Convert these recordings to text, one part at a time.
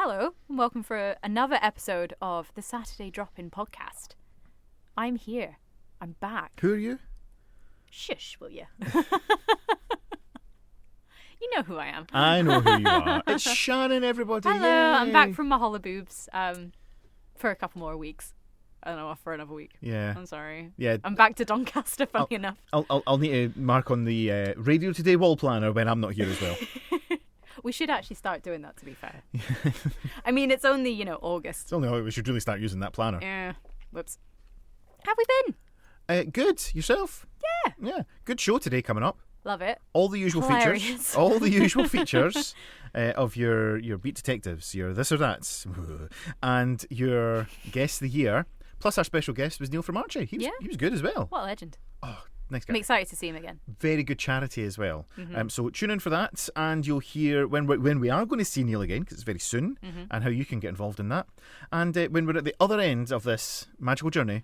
Hello, and welcome for another episode of the Saturday Drop-In podcast. I'm here. I'm back. Who are you? Shush, will you? You know who I am. I know who you are. It's Shannon, everybody. Hello, Yay. I'm back from my holoboobs for a couple more weeks. I don't know, for another week. Yeah. I'm sorry. Yeah. I'm back to Doncaster, funny enough. I'll need to mark on the Radio Today wall planner when I'm not here as well. We should actually start doing that, to be fair. I mean, it's only, August. It's only we should really start using that planner. Yeah. Whoops. How have we been? Good. Yourself? Yeah. Yeah. Good show today coming up. Love it. All the usual Hilarious. features. All the usual features of your beat detectives, your this or that, and your guest of the year. Plus, our special guest was Neil from ARCHIE. He was good as well. What a legend. Oh, nice guy. I'm excited to see him again. Very good charity as well. Mm-hmm. So tune in for that, and you'll hear when we are going to see Neil again, because it's very soon, and how you can get involved in that. And when we're at the other end of this magical journey,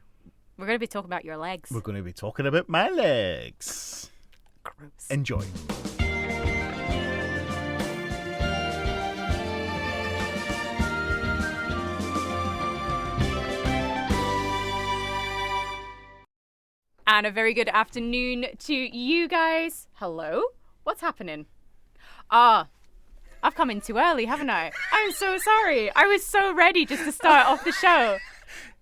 We're going to be talking about your legs. we're going to be talking about my legs. Gross. Enjoy. And a very good afternoon to you guys. Hello? What's happening? I've come in too early, haven't I? I'm so sorry. I was so ready just to start off the show.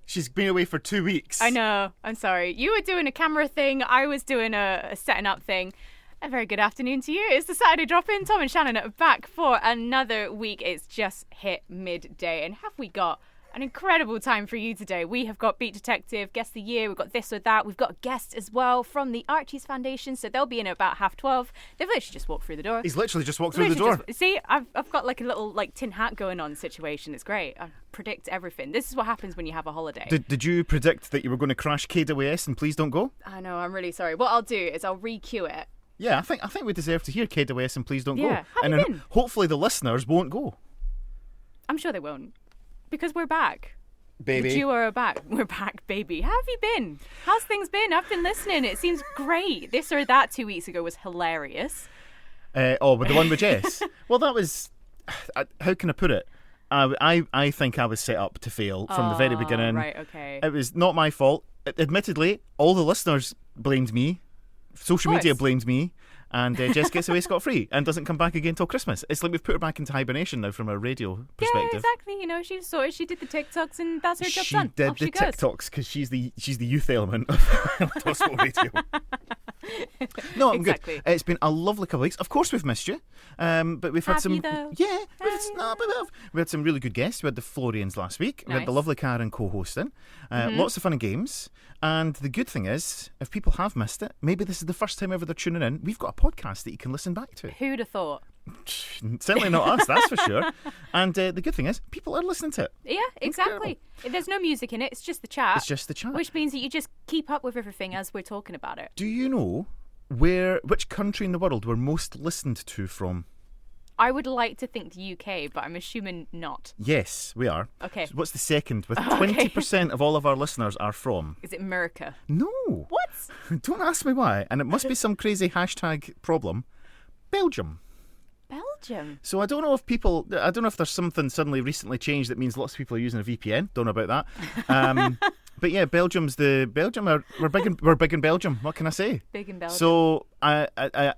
She's been away for 2 weeks. I know. I'm sorry. You were doing a camera thing. I was doing a setting up thing. A very good afternoon to you. It's the Saturday Drop-In. Tom and Shannon are back for another week. It's just hit midday. And have we got an incredible time for you today? We have got Beat Detective, Guest of the Year, we've got this or that. We've got a guest as well from the ARCHIE Foundation, so they'll be in at about 12:30. They've literally just walked through the door. He's literally just walked through the door. See, I've got like a little tin hat going on situation. It's great. I predict everything. This is what happens when you have a holiday. Did you predict that you were going to crash KWS and Please Don't Go? I know, I'm really sorry. What I'll do is I'll re-cue it. Yeah, I think we deserve to hear KWS and Please Don't Go. Yeah. How and you then been? hopefully the listeners won't go. I'm sure they won't. Because we're back. Baby. The duo are back. We're back, baby. How have you been? How's things been? I've been listening. It seems great. This or that 2 weeks ago was hilarious. With the one with Jess. Well, that was... How can I put it? I think I was set up to fail from the very beginning. Right, okay. It was not my fault. Admittedly, all the listeners blamed me. Social media blamed me. And Jess gets away scot-free and doesn't come back again till Christmas. It's like we've put her back into hibernation now from a radio perspective. Yeah, exactly. She's sorted. She did the TikToks and that's her job done. She did Off the she goes. TikToks because she's the youth element of Highland Hospital Radio. No, I'm Exactly. good. It's been a lovely couple of weeks. Of course, we've missed you, but we've had Have some. you, though? Yeah, we had some really good guests. We had the Florians last week. We had the Nice. lovely Karen co-hosting. Lots of fun and games. And the good thing is, if people have missed it, maybe this is the first time ever they're tuning in. We've got a podcast that you can listen back to. Who'd have thought? Certainly not us, that's for sure. And the good thing is, people are listening to it. Yeah, exactly. There's no music in it. It's just the chat. It's just the chat. Which means that you just keep up with everything as we're talking about it. Do you know which country in the world we're most listened to from? I would like to think the UK, but I'm assuming not. Yes, we are. Okay. So what's the second? With Okay. 20% of all of our listeners are from. Is it America? No. What? Don't ask me why. And it must be some crazy hashtag problem. Belgium. Belgium. So I don't know if there's something suddenly recently changed that means lots of people are using a VPN. Don't know about that. But yeah, we're big in Belgium. What can I say? Big in Belgium. So I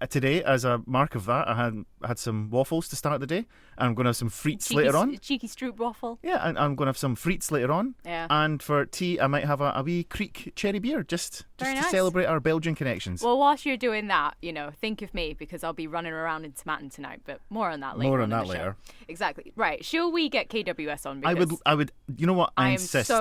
today, as a mark of that, I had some waffles to start the day. And I'm going to have some frites later on. Cheeky stroop waffle. Yeah, and I'm going to have some frites later on. Yeah. And for tea, I might have a wee Creek cherry beer just Very to nice. celebrate our Belgian connections. Well, whilst you're doing that, think of me because I'll be running around in Tomatin tonight. But more on that later. More on in that the show. later. Exactly. Right. Shall we get KWS on? Because I would. You know what? I insist.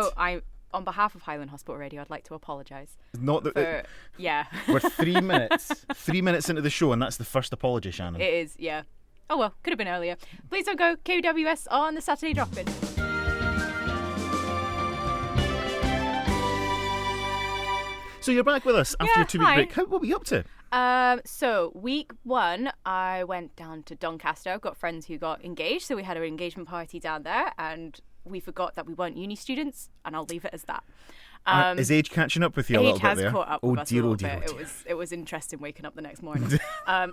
On behalf of Highland Hospital Radio, I'd like to apologise. Not that. Yeah. We're 3 minutes. 3 minutes into the show, and that's the first apology, Shannon. It is, yeah. Oh well, could have been earlier. Please don't go. KWS on the Saturday Drop-In. So you're back with us after Yeah, your 2 week hi. break. What were you up to? So week 1, I went down to Doncaster. I've got friends who got engaged, so we had an engagement party down there, and we forgot that we weren't uni students, and I'll leave it as that. Is age catching up with you a little Age bit has there? caught up Oh with us a dear, little oh dear, bit. oh dear. It was interesting waking up the next morning.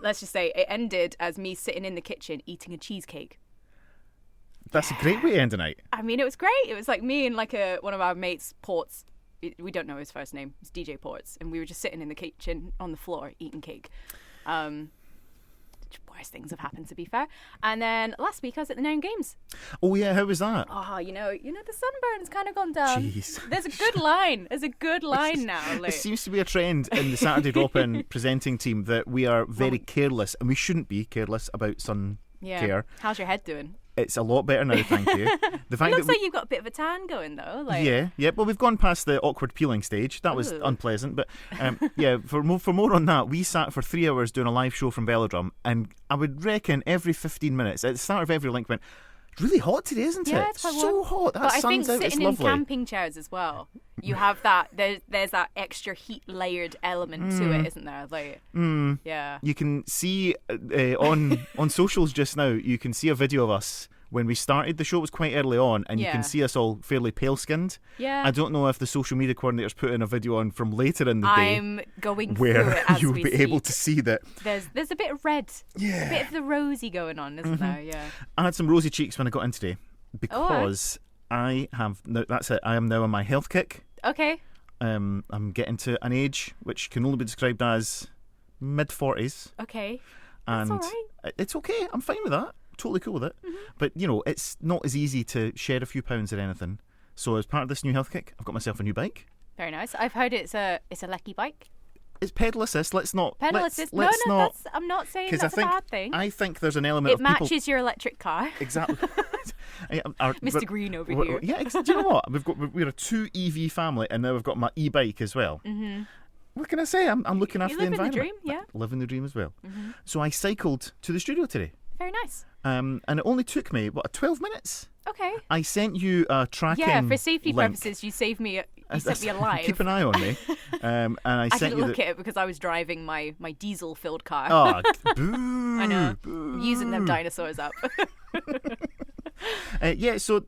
Let's just say it ended as me sitting in the kitchen eating a cheesecake. That's a great way to end the night. I mean, it was great. It was like me and like one of our mates, Ports. We don't know his first name. It's DJ Ports. And we were just sitting in the kitchen on the floor eating cake. Worst things have happened, to be fair. And then last week I was at the Noun Games. Oh yeah, how was that? Oh, you know, the sunburn's kind of gone down. Jeez. There's a good line. There's a good line now. It seems to be a trend in the Saturday Drop-In presenting team that we are very careless, and we shouldn't be careless about sun care. How's your head doing? It's a lot better now, thank you. The fact it looks like you've got a bit of a tan going, though. Yeah. Well, we've gone past the awkward peeling stage. That was unpleasant. But for more on that, we sat for 3 hours doing a live show from Velodrome, and I would reckon every 15 minutes, at the start of every link, went, it's really hot today, isn't it? Yeah, it's quite so hot. That sun's out, it's lovely. But I think sitting in camping chairs as well, you have that, there's that extra heat layered element to it, isn't there? Yeah. You can see on socials just now, you can see a video of us when we started. The show was quite early on, and you can see us all fairly pale-skinned. Yeah. I don't know if the social media coordinators put in a video on from later in the day. I'm going through it as you'll we be speak. able to see that. There's a bit of red. Yeah. A bit of the rosy going on, isn't there? Yeah. I had some rosy cheeks when I got in today because I have now. That's it. I am now on my health kick. Okay. I'm getting to an age which can only be described as mid-40s. Okay. And that's all right. It's okay. I'm fine with that. Totally cool with it. But it's not as easy to shed a few pounds or anything. So as part of this new health kick, I've got myself a new bike. Very nice. I've heard it's a lecky bike. It's pedal assist. Let's not. Pedal assist. No, I'm not saying that's a bad thing. I think there's an element of people. It matches your electric car. Exactly. Mr. Green over here. Yeah. Do you know what? We're a 2 EV family, and now we've got my e-bike as well. Mm-hmm. What can I say? I'm looking after the environment. Living the dream, yeah. Living the dream as well. Mm-hmm. So I cycled to the studio today. Very nice. And it only took me 12 minutes. Okay. I sent you a tracking. Yeah, for safety link. purposes, you sent me a live. Keep an eye on me. And I sent didn't look at it because I was driving my diesel-filled car. Oh, boo! I know. Boo. Using them dinosaurs up. So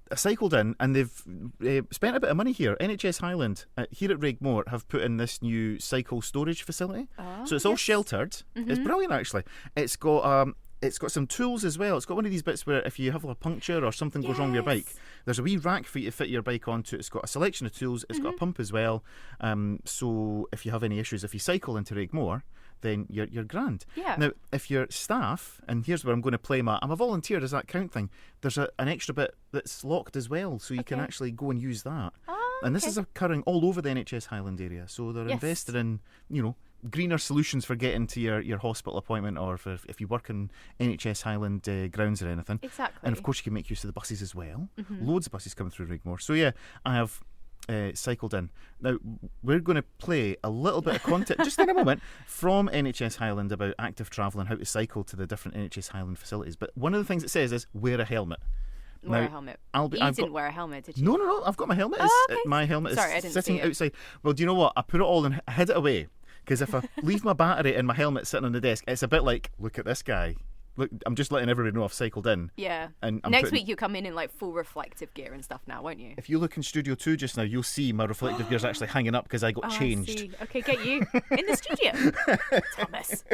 I cycled in, and they've spent a bit of money here. NHS Highland here at Raigmore have put in this new cycle storage facility. So it's all sheltered. Mm-hmm. It's brilliant, actually. It's got some tools as well. It's got one of these bits where if you have a puncture or something goes wrong with your bike, there's a wee rack for you to fit your bike onto. It's got a selection of tools. It's got a pump as well. So if you have any issues, if you cycle into Raigmore, then you're grand. Yeah. Now, if you're staff, and here's where I'm going to play I'm a volunteer, does that count thing? There's an extra bit that's locked as well, so you can actually go and use that. And this is occurring all over the NHS Highland area, so they're invested in, greener solutions for getting to your hospital appointment, or if you work in NHS Highland grounds or anything. Exactly. And of course you can make use of the buses as well. Loads of buses coming through Raigmore. So yeah, I have cycled in. Now we're going to play a little bit of content just in a moment from NHS Highland about active travel and how to cycle to the different NHS Highland facilities. But one of the things it says is wear a helmet. Wear a helmet. You didn't wear a helmet, did you? No. I've got my helmet. Okay. My helmet Sorry, is sitting outside. Well, do you know what? I put it all and hid it away. Because if I leave my battery and my helmet sitting on the desk, it's a bit like, look at this guy. Look, I'm just letting everybody know I've cycled in. Yeah. And next week you come in like full reflective gear and stuff now, won't you? If you look in Studio 2 just now, you'll see my reflective gear's actually hanging up because I got changed. I see. Okay, get you in the studio, Thomas.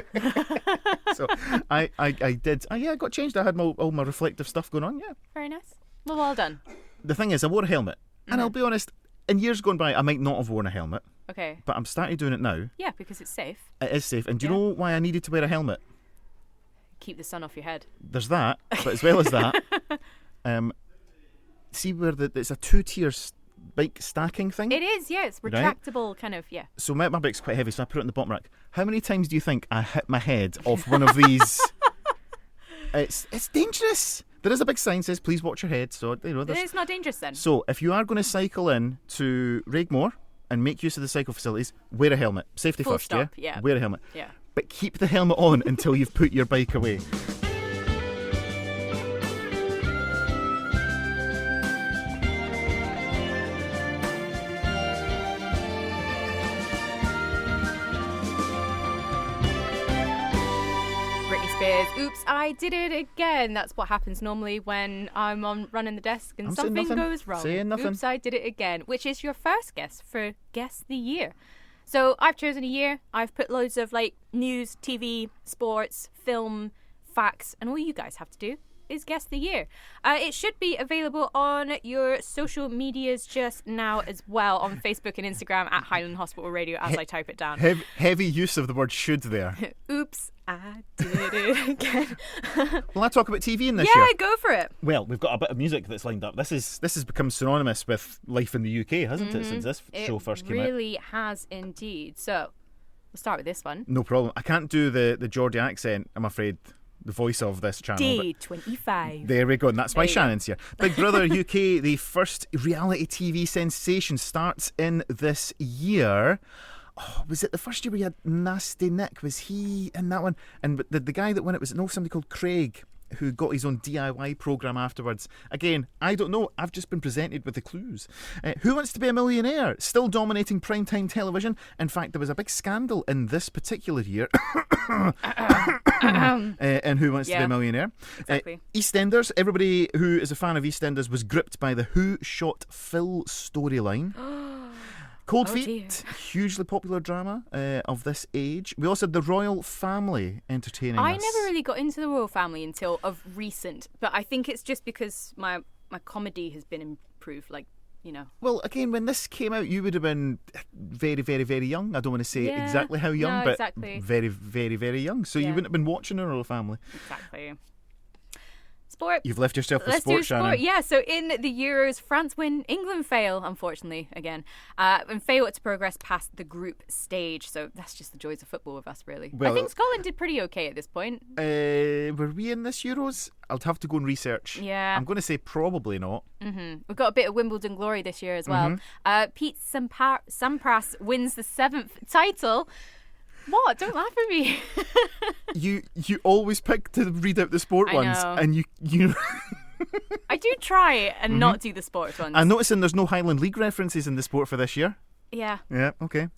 So I did. I got changed. I had all my reflective stuff going on. Yeah. Very nice. Well done. The thing is, I wore a helmet, and I'll be honest. In years gone by, I might not have worn a helmet. Okay. But I'm starting doing it now. Yeah, because it's safe. It is safe. And do you know why I needed to wear a helmet? Keep the sun off your head. There's that, but as well as that, see where it's a 2-tier bike stacking thing? It is, yeah. It's retractable kind of, yeah. So my bike's quite heavy, so I put it in the bottom rack. How many times do you think I hit my head off one of these? It's dangerous. There is a big sign that says, please watch your head. So, it's not dangerous then. So, if you are going to cycle in to Raigmore and make use of the cycle facilities, wear a helmet. Safety Full first, stop, yeah? yeah? Wear a helmet. Yeah. But keep the helmet on until you've put your bike away. Oops, I did it again. That's what happens normally when I'm on running the desk and something goes wrong. Saying nothing. Oops, I did it again, which is your first guess for Guess the Year. So I've chosen a year. I've put loads of news, TV, sports, film, facts, and all you guys have to do is Guest of the Year. It should be available on your social medias just now as well, on Facebook and Instagram at Highland Hospital Radio as I type it down. Heavy use of the word should there. Oops, I did it again. Will I talk about TV in this year? Yeah, go for it. Well, we've got a bit of music that's lined up. This has become synonymous with life in the UK, hasn't it, since this show first came out? It really has indeed. So, we'll start with this one. No problem. I can't do the Geordie accent, I'm afraid. The voice of this channel. Day 25. There we go, and that's why Shannon's here. Big Brother UK, the first reality TV sensation, starts in this year. Oh, was it the first year we had Nasty Nick? Was he in that one? And the guy that won it, was somebody called Craig, who got his own DIY programme afterwards. Again, I don't know. I've just been presented with the clues. Who Wants to Be a Millionaire? Still dominating primetime television. In fact, there was a big scandal in this particular year. And Who Wants to Be a Millionaire? Exactly. EastEnders. Everybody who is a fan of EastEnders was gripped by the Who Shot Phil storyline. Cold Feet, hugely popular drama of this age. We also had the Royal Family entertaining us. I never really got into the Royal Family until of recent, but I think it's just because my comedy has been improved, like, you know. Well, again, when this came out, you would have been very, very, very young. I don't want to say exactly how young, but exactly. very, very, very young. So you wouldn't have been watching the Royal Family. Exactly. Sport. You've left yourself with Let's sport, do sport. Shannon. Yeah, so in the Euros, France win, England fail, unfortunately, again, and fail to progress past the group stage. So that's just the joys of football with us, really. Well, I think Scotland did pretty okay at this point. Were we in this Euros? I'll have to go and research. Yeah. I'm going to say probably not. We've got a bit of Wimbledon glory this year as well. Pete Sampras wins the 7th title. What? Don't laugh at me. You always pick to read out the sport ones, and you I do try and not do the sports ones. I'm noticing there's no Highland League references in the sport for this year. Yeah. Yeah, okay.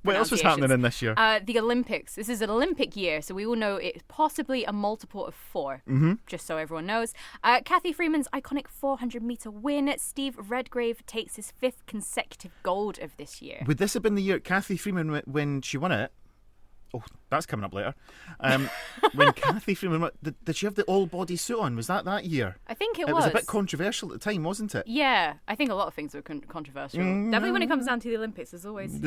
What else was happening in this year? The Olympics. This is an Olympic year, so we all know it's possibly a multiple of 4, just so everyone knows. Cathy Freeman's iconic 400-metre win. Steve Redgrave takes his 5th consecutive gold of this year. Would this have been the year Cathy Freeman, when she won it? Oh, that's coming up later. When Cathy Freeman, did she have the all-body suit on? Was that year? I think it was. It was a bit controversial at the time, wasn't it? Yeah, I think a lot of things were controversial. Definitely when it comes down to the Olympics, there's always some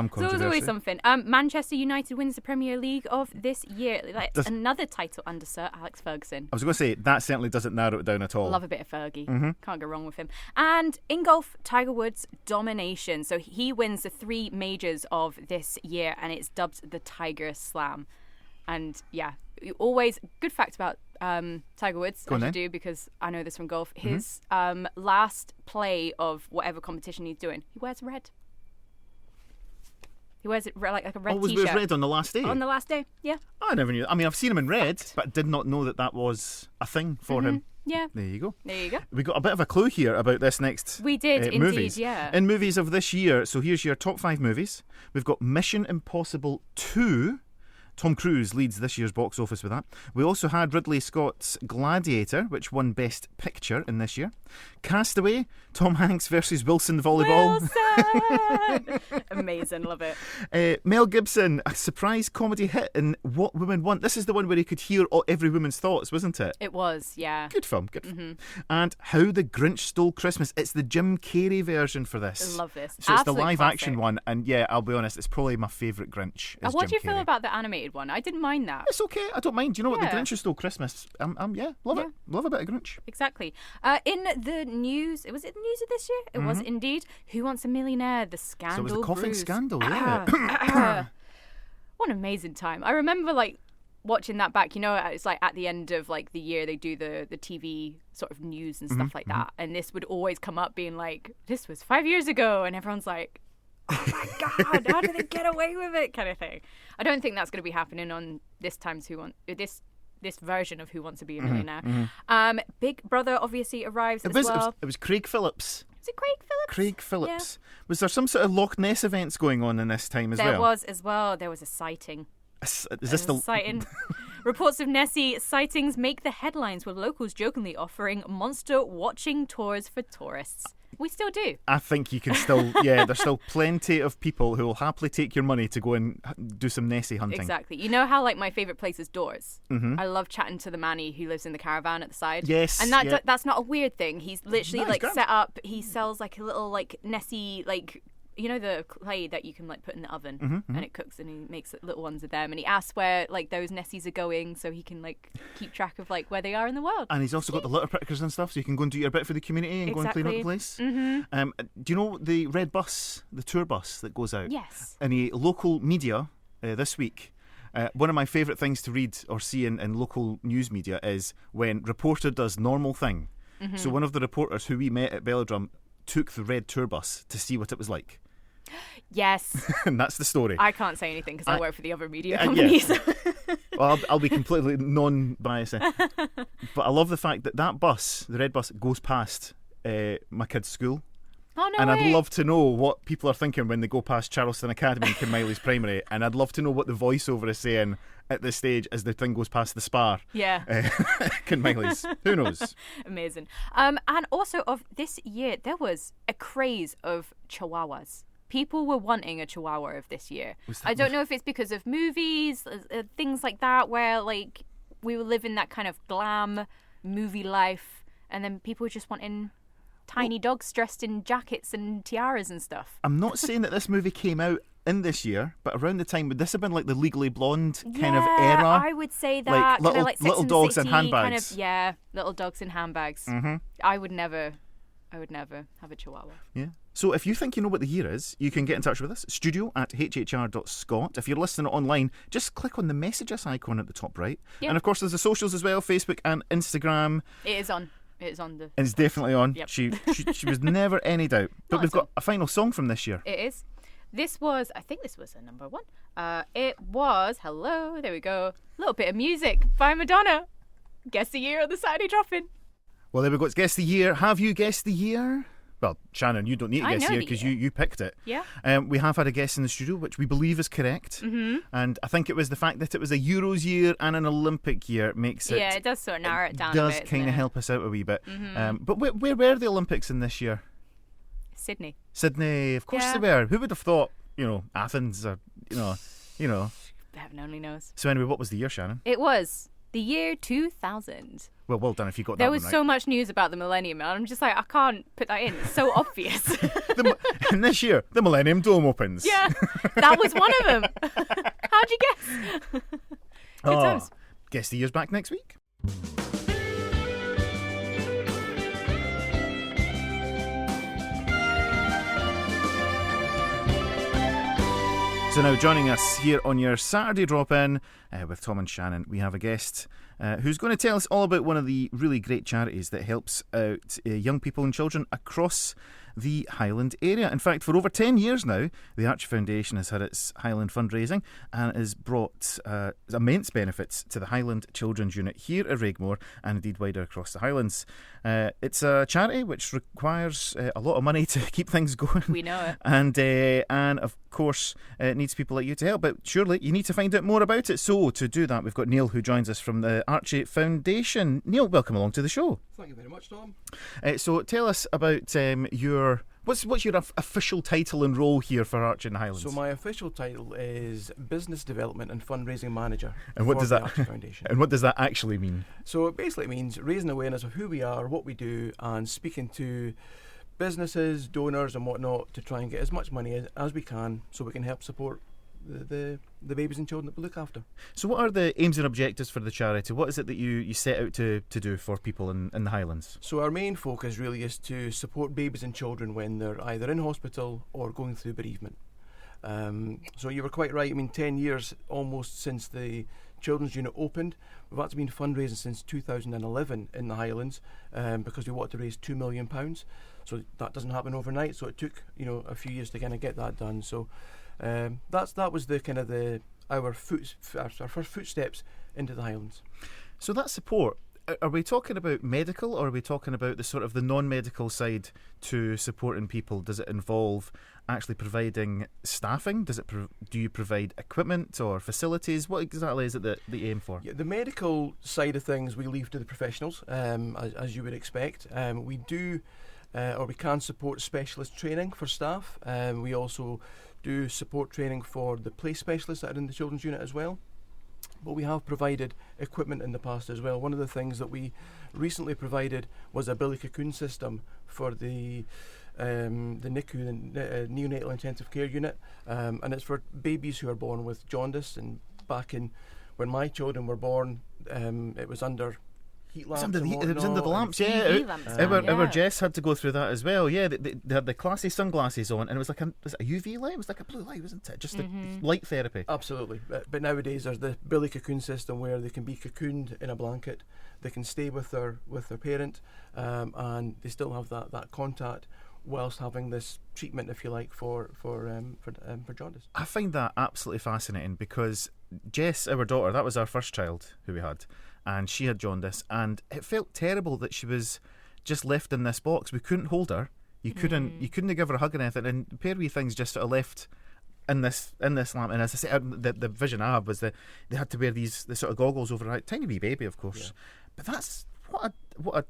controversy. There's always something. Manchester United wins the Premier League of this year. That's another title under Sir Alex Ferguson. I was going to say, that certainly doesn't narrow it down at all. Love a bit of Fergie. Can't go wrong with him. And in golf, Tiger Woods' domination. So he wins the 3 majors of this year, and it's dubbed the Tiger Slam. And yeah, always good fact about Tiger Woods, as you do, because I know this from golf. His last play of whatever competition he's doing, he wears red. He wears it like a red Always t-shirt. wears red on the last day? On the last day, yeah. I never knew. I mean, I've seen him in red, but did not know that was a thing for him. Yeah. There you go. There you go. We got a bit of a clue here about this next We did, indeed, movies. yeah. In movies of this year, so here's your top 5 movies. We've got Mission Impossible 2. Tom Cruise leads this year's box office with that. We also had Ridley Scott's Gladiator, which won Best Picture in this year. Castaway, Tom Hanks versus Wilson Volleyball. Wilson! Amazing, love it. Mel Gibson, a surprise comedy hit in What Women Want. This is the one where he could hear every woman's thoughts, wasn't it? It was, yeah. Good film, good film. And How the Grinch Stole Christmas. It's the Jim Carrey version for this. I love this. So it's the live classic. action one, and yeah, I'll be honest, it's probably my favourite Grinch. What do you Jim feel Carrey. about the animated one? I didn't mind that. It's okay, I don't mind. Do you know what? The Yeah. Grinch Who Stole Christmas. Love it. Love a bit of Grinch. Exactly. In the news, was it the news of this year? It was indeed. Who Wants a Millionaire? The scandal. So it was the coughing brews. scandal, yeah. What an amazing time. I remember watching that back. You know, it's like at the end of the year they do the TV sort of news and stuff like that, and this would always come up being like, this was 5 years ago, and everyone's like, oh my god, how did they get away with it, kind of thing. I don't think that's going to be happening on this version of Who Wants to Be a Millionaire. Big Brother obviously arrives as well. It was Craig Phillips. Is it Craig Phillips? Craig Phillips. Yeah. Was there some sort of Loch Ness events going on in this time as well? There was as well. There was a sighting. Is this the sighting? Reports of Nessie sightings make the headlines, with locals jokingly offering monster watching tours for tourists. We still do. I think you can still, there's still plenty of people who will happily take your money to go and do some Nessie hunting. Exactly. You know how like my favourite place is Doors? Mm-hmm. I love chatting to the manny who lives in the caravan at the side. Yes. And that's not a weird thing. He's literally set up, he sells like a little like Nessie, like, you know, the clay that you can like put in the oven and it cooks, and he makes little ones of them, and he asks where like those Nessies are going so he can like keep track of like where they are in the world. And he's also got the litter pickers and stuff, so you can go and do your bit for the community and go and clean up the place. Mm-hmm. Do you know the red bus, the tour bus that goes out? Yes. In a local media this week, one of my favourite things to read or see in local news media is when reporter does normal thing. Mm-hmm. So one of the reporters who we met at Belladrum took the red tour bus to see what it was like. Yes. And that's the story. I can't say anything because I work for the other media company. Yeah. Well, I'll be completely non-biased. But I love the fact that bus, the red bus, goes past my kid's school. Oh, no and way. I'd love to know what people are thinking when they go past Charleston Academy and Kinmiley's Primary, and I'd love to know what the voiceover is saying at this stage as the thing goes past the Spar. Yeah. Kinmiley's. Who knows? Amazing. And also of this year, there was a craze of chihuahuas. People were wanting a chihuahua of this year. I don't know if it's because of movies, things like that, where like we were living that kind of glam movie life, and then people were just wanting tiny dogs dressed in jackets and tiaras and stuff. I'm not saying that this movie came out in this year, but around the time, would this have been like the Legally Blonde kind of era? I would say that. Like little dogs in handbags. Kind of, little dogs in handbags. Mm-hmm. I would never have a chihuahua. Yeah. So if you think you know what the year is, you can get in touch with us, studio@hhr.scot. If you're listening online, just click on the Message Us icon at the top right. Yep. And of course there's the socials as well, Facebook and Instagram. It is on. It's on the... It's definitely on. Yep. She was never any doubt. But we've got a final song from this year. It is. I think this was a number one. It was, there we go, a little bit of music by Madonna. Guess the year of the Saturday drop-in. Well, there we go. It's Guess the Year. Have you guessed the year? Well, Shannon, you don't need to guess the year because you picked it. Yeah. We have had a guess in the studio, which we believe is correct. Mm-hmm. And I think it was the fact that it was a Euros year and an Olympic year makes it... Yeah, it does sort of narrow it down a bit. It does kind of help us out a wee bit. Mm-hmm. But where were the Olympics in this year? Sydney. Sydney, of course they were. Who would have thought, Athens or, Heaven only knows. So anyway, what was the year, Shannon? It was the year 2000. Well done if you got that There one was right. so much news about the millennium, and I'm just like, I can't put that in. It's so obvious. And this year, the Millennium Dome opens. Yeah, that was one of them. How'd you guess? Good times. Guess the year's back next week. So now joining us here on your Saturday drop-in with Tom and Shannon, we have a guest who's going to tell us all about one of the really great charities that helps out young people and children across the Highland area. In fact, for over 10 years now, the ARCHIE Foundation has had its Highland fundraising and has brought immense benefits to the Highland Children's Unit here at Raigmore and indeed wider across the Highlands. It's a charity which requires a lot of money to keep things going. We know it. And of course, it needs people like you to help. But surely you need to find out more about it. So to do that, we've got Neil who joins us from the ARCHIE Foundation. Neil, welcome along to the show. Thank you very much, Tom. So tell us about what's your official title and role here for ARCHIE in the Highlands? So my official title is Business Development and Fundraising Manager. And what does that? ARCHIE Foundation. And what does that actually mean? So it basically means raising awareness of who we are, what we do, and speaking to businesses, donors, and whatnot to try and get as much money as we can, so we can help support the babies and children that we look after. So what are the aims and objectives for the charity? What is it that you set out to do for people in the Highlands? So our main focus really is to support babies and children when they're either in hospital or going through bereavement. So you were quite right. I mean, 10 years almost since the Children's Unit opened. We've actually been fundraising since 2011 in the Highlands because we wanted to raise £2 million. So that doesn't happen overnight. So it took a few years to kind of get that done. So that was the kind of our first footsteps into the Highlands. So that support, are we talking about medical, or are we talking about the sort of the non-medical side to supporting people? Does it involve actually providing staffing? Do you provide equipment or facilities? What exactly is it that you aim for? Yeah, the medical side of things we leave to the professionals, as you would expect. We do or we can support specialist training for staff. We also do support training for the play specialists that are in the children's unit as well. But we have provided equipment in the past as well. One of the things that we recently provided was a Billy Cocoon system for the NICU, the neonatal intensive care unit, and it's for babies who are born with jaundice. And back in when my children were born, it was under heat lamps. It was under the lamps, yeah. Our Jess had to go through that as well. Yeah, they had the classy sunglasses on, and it was like was it a UV light? It was like a blue light, wasn't it? Just the light therapy. Absolutely. But nowadays there's the Billy Cocoon system where they can be cocooned in a blanket. They can stay with their parent, and they still have that contact whilst having this treatment, if you like, for jaundice. I find that absolutely fascinating because Jess, our daughter, that was our first child who we had, and she had jaundice, and it felt terrible that she was just left in this box. We couldn't hold her. You couldn't give her a hug or anything, and a pair of wee things just sort of left in this lamp. And as I said, the vision I have was that they had to wear the sort of goggles over her tiny wee baby, of course. Yeah. But that's what a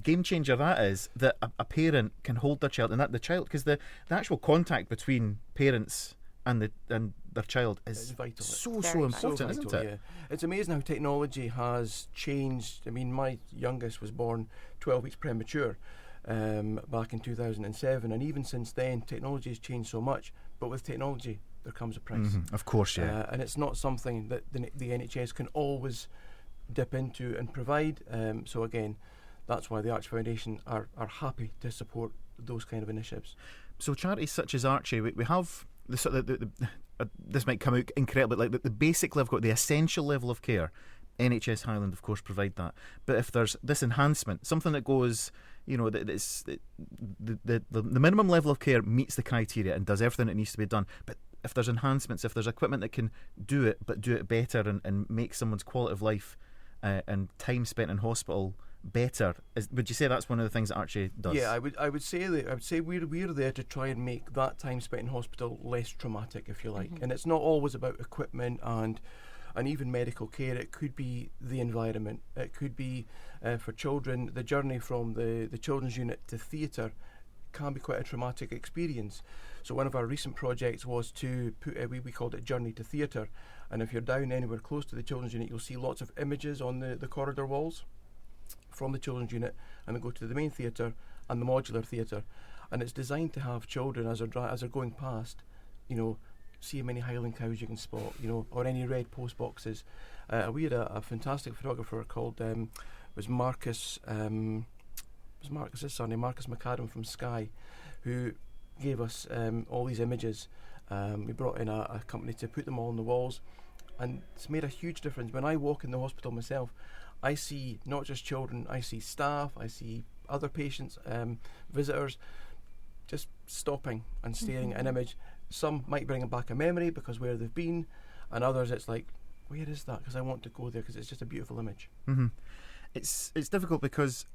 game changer that is, that a parent can hold their child, and that the child, because the actual contact between parents and their child is vital. So important, isn't it? Yeah. It's amazing how technology has changed. I mean, my youngest was born 12 weeks premature back in 2007, and even since then technology has changed so much. But with technology there comes a price. Of course, yeah. And it's not something that the NHS can always dip into and provide. So again, that's why the ARCHIE Foundation are happy to support those kind of initiatives. So charities such as ARCHIE, we have this might come out incredibly, like the basic level, the essential level of care. NHS Highland, of course, provide that. But if there's this enhancement, something that goes, the minimum level of care meets the criteria and does everything that needs to be done. But if there's enhancements, if there's equipment that can do it, but do it better and make someone's quality of life and time spent in hospital better, would you say that's one of the things that ARCHIE does? Yeah, I would say we're there to try and make that time spent in hospital less traumatic, if you like. And it's not always about equipment and even medical care. It could be the environment. It could be for children, the journey from the children's unit to theatre can be quite a traumatic experience. So one of our recent projects was to put we called it Journey to Theatre, and if you're down anywhere close to the children's unit, you'll see lots of images on the corridor walls from the children's unit, and they go to the main theatre and the modular theatre, and it's designed to have children as they're going past, see how many Highland cows you can spot, or any red post boxes. We had a fantastic photographer called Marcus McAdam from Sky, who gave us all these images. We brought in a company to put them all on the walls, and it's made a huge difference. When I walk in the hospital myself, I see not just children, I see staff, I see other patients, visitors, just stopping and staring at an image. Some might bring back a memory because where they've been, and others it's like, where is that? Because I want to go there because it's just a beautiful image. It's difficult because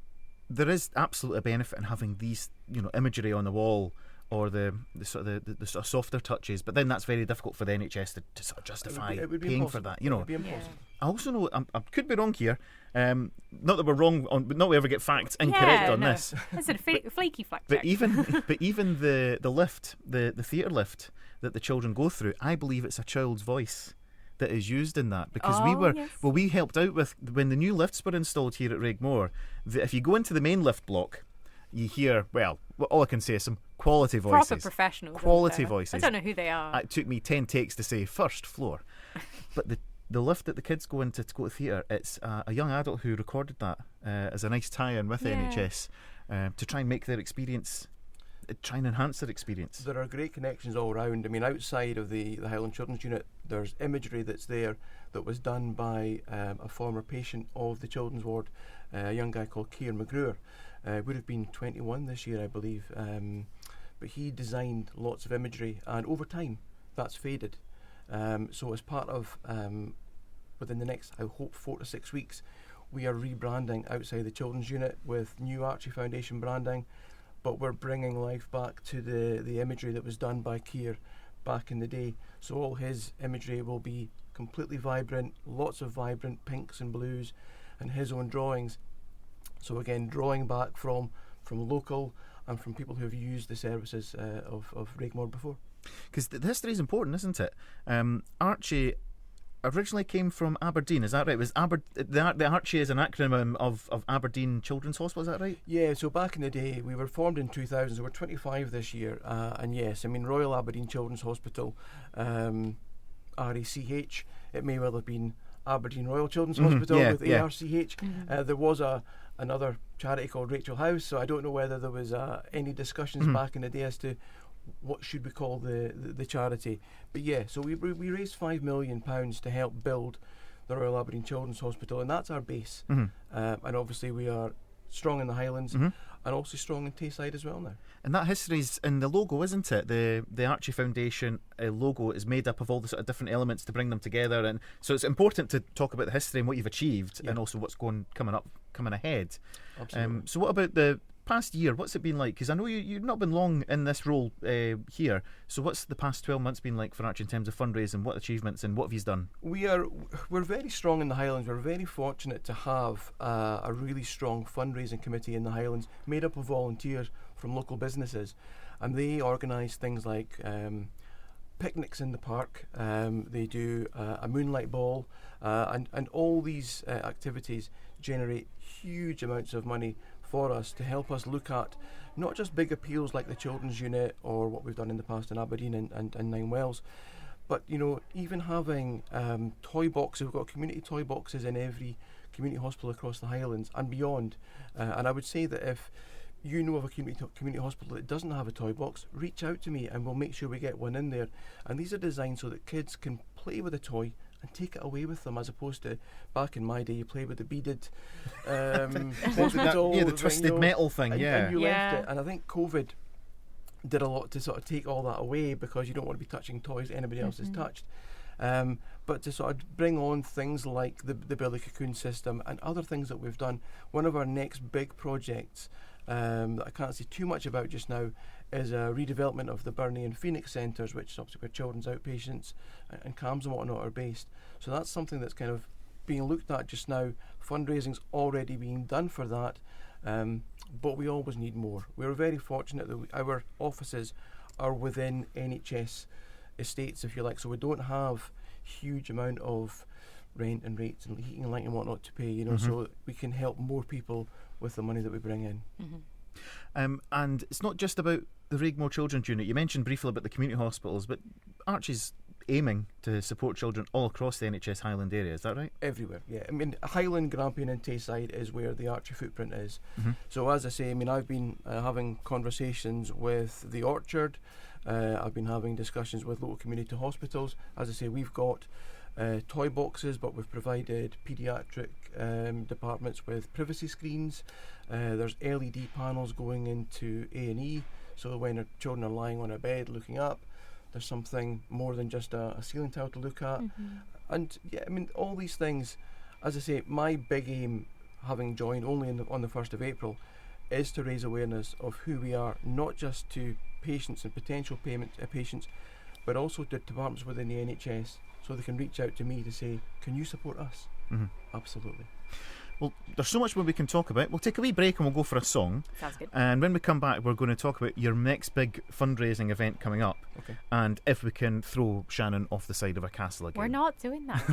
there is absolutely a benefit in having these imagery on the wall, or the sort of softer touches, but then that's very difficult for the NHS to sort of justify paying for that. It would be impossible. I also know I could be wrong here. Not that we're wrong but not we ever get facts incorrect on this. It's a flaky fact check. But even the lift, the theatre lift that the children go through, I believe it's a child's voice that is used in that, because we helped out with when the new lifts were installed here at Raigmore. If you go into the main lift block, you hear, all I can say is some quality voices. Proper professionals. Quality voices. I don't know who they are. It took me 10 takes to say first floor. But the lift that the kids go into to go to theatre, it's a young adult who recorded that as a nice tie-in with the NHS to try and make their experience, try and enhance their experience. There are great connections all around. I mean, outside of the Highland Children's Unit, there's imagery that's there that was done by a former patient of the children's ward, a young guy called Neil McGregor. Would have been 21 this year, I believe. But he designed lots of imagery, and over time that's faded. So as part of within the next, I hope, 4 to 6 weeks, we are rebranding outside the children's unit with new ARCHIE Foundation branding, but we're bringing life back to the imagery that was done by Keir back in the day. So all his imagery will be completely vibrant, lots of vibrant pinks and blues, and his own drawings. So again, drawing back from local and from people who have used the services of Raigmore before. Because the history is important, isn't it? Archie originally came from Aberdeen, is that right? Was the Archie is an acronym of Aberdeen Children's Hospital, is that right? Yeah, so back in the day, we were formed in 2000, so we're 25 this year, and yes, I mean, Royal Aberdeen Children's Hospital, RACH, it may well have been Aberdeen Royal Children's Hospital with ARCH. There was another charity called Rachel House, so I don't know whether there was any discussions back in the day as to what should we call the charity. But yeah, so we raised £5 million to help build the Royal Aberdeen Children's Hospital, and that's our base. And obviously we are strong in the Highlands and also strong in Tayside as well now. And that history's in the logo, isn't it? The Archie Foundation logo is made up of all the sort of different elements to bring them together, and so it's important to talk about the history and what you've achieved, and also what's coming ahead. Absolutely. So what about the past year? What's it been like? Because I know you've not been long in this role here. So what's the past 12 months been like for Archie in terms of fundraising? What achievements and what have you done? We're very strong in the Highlands. We're very fortunate to have a really strong fundraising committee in the Highlands made up of volunteers from local businesses, and they organise things like picnics in the park. They do a moonlight ball, and all these activities generate huge amounts of money for us to help us look at not just big appeals like the Children's Unit or what we've done in the past in Aberdeen and Nine Wells, but even having toy boxes. We've got community toy boxes in every community hospital across the Highlands and beyond, and I would say that if you know of a community hospital that doesn't have a toy box, reach out to me and we'll make sure we get one in there. And these are designed so that kids can play with a toy and take it away with them, as opposed to back in my day you play with the beaded the twisted metal thing, and you left it. And I think COVID did a lot to sort of take all that away, because you don't want to be touching toys that anybody else has touched. But to sort of bring on things like the Billy Cocoon system and other things that we've done, one of our next big projects that I can't say too much about just now is a redevelopment of the Burnley and Phoenix centres, which is obviously where children's outpatients and Calves and whatnot are based. So that's something that's kind of being looked at just now. Fundraising's already being done for that, but we always need more. We're very fortunate that our offices are within NHS estates, if you like, so we don't have huge amount of rent and rates and heating and light and whatnot to pay, so we can help more people with the money that we bring in. And it's not just about the Raigmore Children's Unit. You mentioned briefly about the community hospitals, but Archie's aiming to support children all across the NHS Highland area, is that right? Everywhere, yeah. I mean, Highland, Grampian and Tayside is where the Archie footprint is. So as I say, I mean, I've been having conversations with the Orchard, I've been having discussions with local community hospitals. As I say, we've got toy boxes, but we've provided paediatric departments with privacy screens. There's LED panels going into A&E, so when our children are lying on a bed looking up, there's something more than just a ceiling tile to look at. And yeah, I mean, all these things, as I say, my big aim, having joined only on the 1st of April, is to raise awareness of who we are, not just to patients and potential patients, but also to departments within the NHS, so they can reach out to me to say, can you support us? Absolutely. Well, there's so much more we can talk about. We'll take a wee break and we'll go for a song. Sounds good. And when we come back, we're going to talk about your next big fundraising event coming up. Okay. And if we can throw Shannon off the side of a castle again. We're not doing that.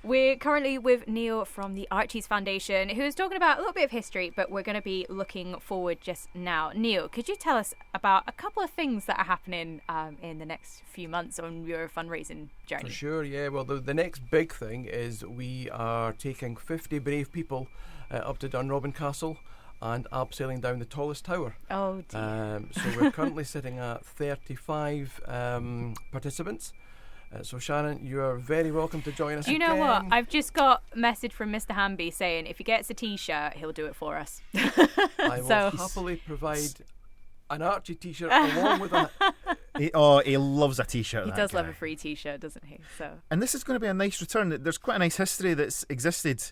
We're currently with Neil from the ARCHIE Foundation, who is talking about a little bit of history, but we're going to be looking forward just now. Neil, could you tell us about a couple of things that are happening in the next few months on your fundraising journey? For sure, yeah. Well, the next big thing is we are taking 50 brave people up to Dunrobin Castle and abseiling down the tallest tower. Oh, dear. So we're currently sitting at 35 participants. So Shannon, you are very welcome to join us. Do you know what? I've just got a message from Mr. Hamby saying if he gets a t-shirt, he'll do it for us. I will happily provide an Archie t-shirt along with that. He loves a t-shirt. He does love a free t-shirt, doesn't he? So. And this is going to be a nice return. There's quite a nice history that's existed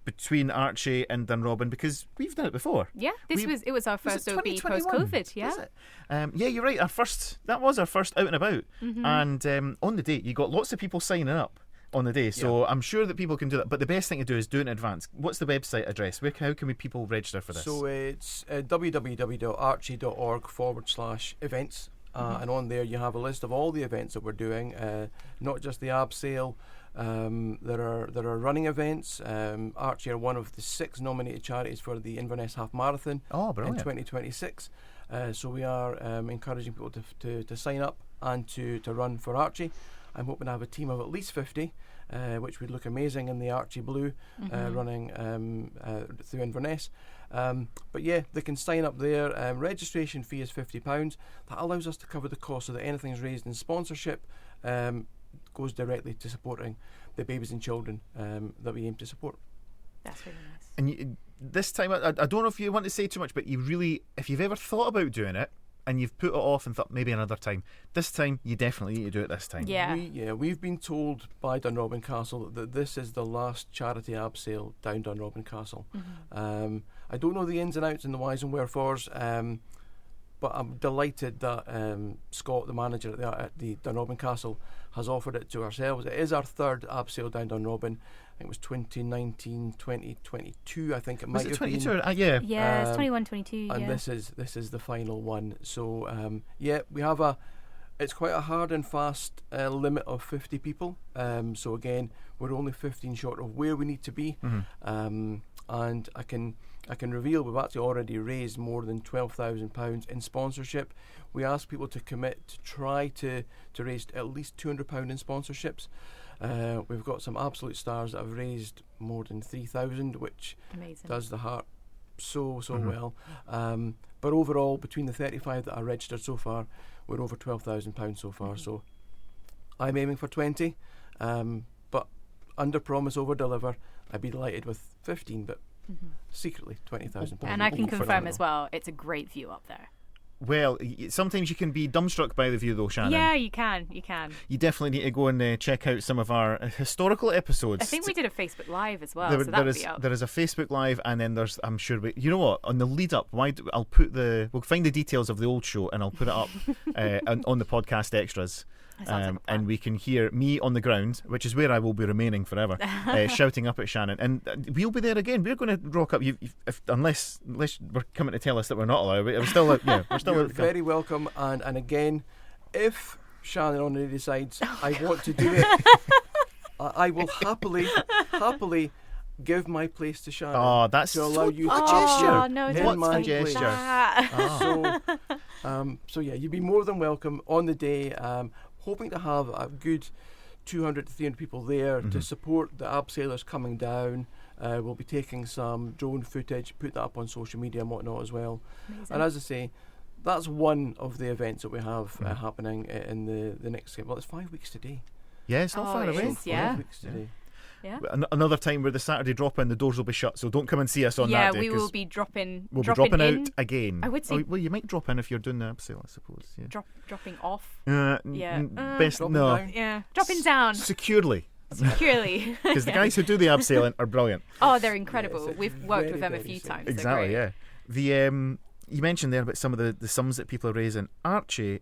between Archie and Dunrobin, because we've done it before. Yeah, it was our first OB post-COVID. Yeah, yeah, you're right. That was our first out and about, and on the date you got lots of people signing up, on the day. So I'm sure that people can do that. But the best thing to do is do it in advance. What's the website address? How can people register for this? So it's www.archie.org/events. And on there you have a list of all the events that we're doing, not just the Abseil. There are running events. Archie are one of the 6 nominated charities for the Inverness Half Marathon in 2026. So we are encouraging people to sign up and to run for Archie. I'm hoping to have a team of at least 50, which would look amazing in the Archie blue, running through Inverness. But yeah, they can sign up there. Registration fee is £50. That allows us to cover the cost so that anything's raised in sponsorship goes directly to supporting the babies and children that we aim to support. That's really nice. And this time, I don't know if you want to say too much, but if you've ever thought about doing it and you've put it off and thought maybe another time, this time you definitely need to do it this time. Yeah. We've been told by Dunrobin Castle that this is the last charity Abseil down Dunrobin Castle. I don't know the ins and outs and the whys and wherefores, but I'm delighted that Scott, the manager at the Dunrobin Castle, has offered it to ourselves. It is our 3rd Abseil down Dunrobin. I think it was 2019, 2022. I think it might have been. Was it 22? Yeah, it's 21, 22. And this is the final one. So we have it's quite a hard and fast limit of 50 people. So again, we're only 15 short of where we need to be. And I can reveal we've actually already raised more than £12,000 in sponsorship. We ask people to commit to try to raise at least £200 in sponsorships. We've got some absolute stars that have raised more than 3,000, which does the heart so well. But overall, between the 35 that are registered so far, we're over £12,000 so far. So I'm aiming for 20, but under promise, over deliver. I'd be delighted with 15, but secretly £20,000. And I can confirm as well, it's a great view up there. Well, sometimes you can be dumbstruck by the view, though, Shannon. Yeah, you can. You definitely need to go and check out some of our historical episodes. I think we did a Facebook Live as well, there is a Facebook Live, and then there's, I'm sure, you know what, on the lead up, we'll find the details of the old show, and I'll put it up on the podcast extras. And we can hear me on the ground, which is where I will be remaining forever, shouting up at Shannon. And we'll be there again. We're going to rock up, unless we're coming to tell us that we're not allowed. We're still You're very welcome. And again, if Shannon on the decides I want to do it, I will happily give my place to Shannon. Oh, that's to allow you a gesture. No, what's a gesture? So yeah, you'd be more than welcome on the day. Hoping to have a good 200 to 300 people there to support the Abseilers coming down. We'll be taking some drone footage, put that up on social media and whatnot as well. Amazing. And as I say, that's one of the events that we have happening in the next. Well, it's 5 weeks today. Yeah, it's not far away. 5 weeks today. Yeah. Another time where the Saturday drop-in, the doors will be shut, so don't come and see us on that day. Yeah, we will be dropping. We'll be dropping out again. I would say. Well, you might drop in if you're doing the Abseil, I suppose. Yeah. Dropping off. Best dropping no. down. Yeah, dropping down. Securely. Because the guys who do the Abseil are brilliant. Oh, they're incredible. Yes, We've worked with them a few times. Exactly. Yeah. The you mentioned there about some of the sums that people are raising. Archie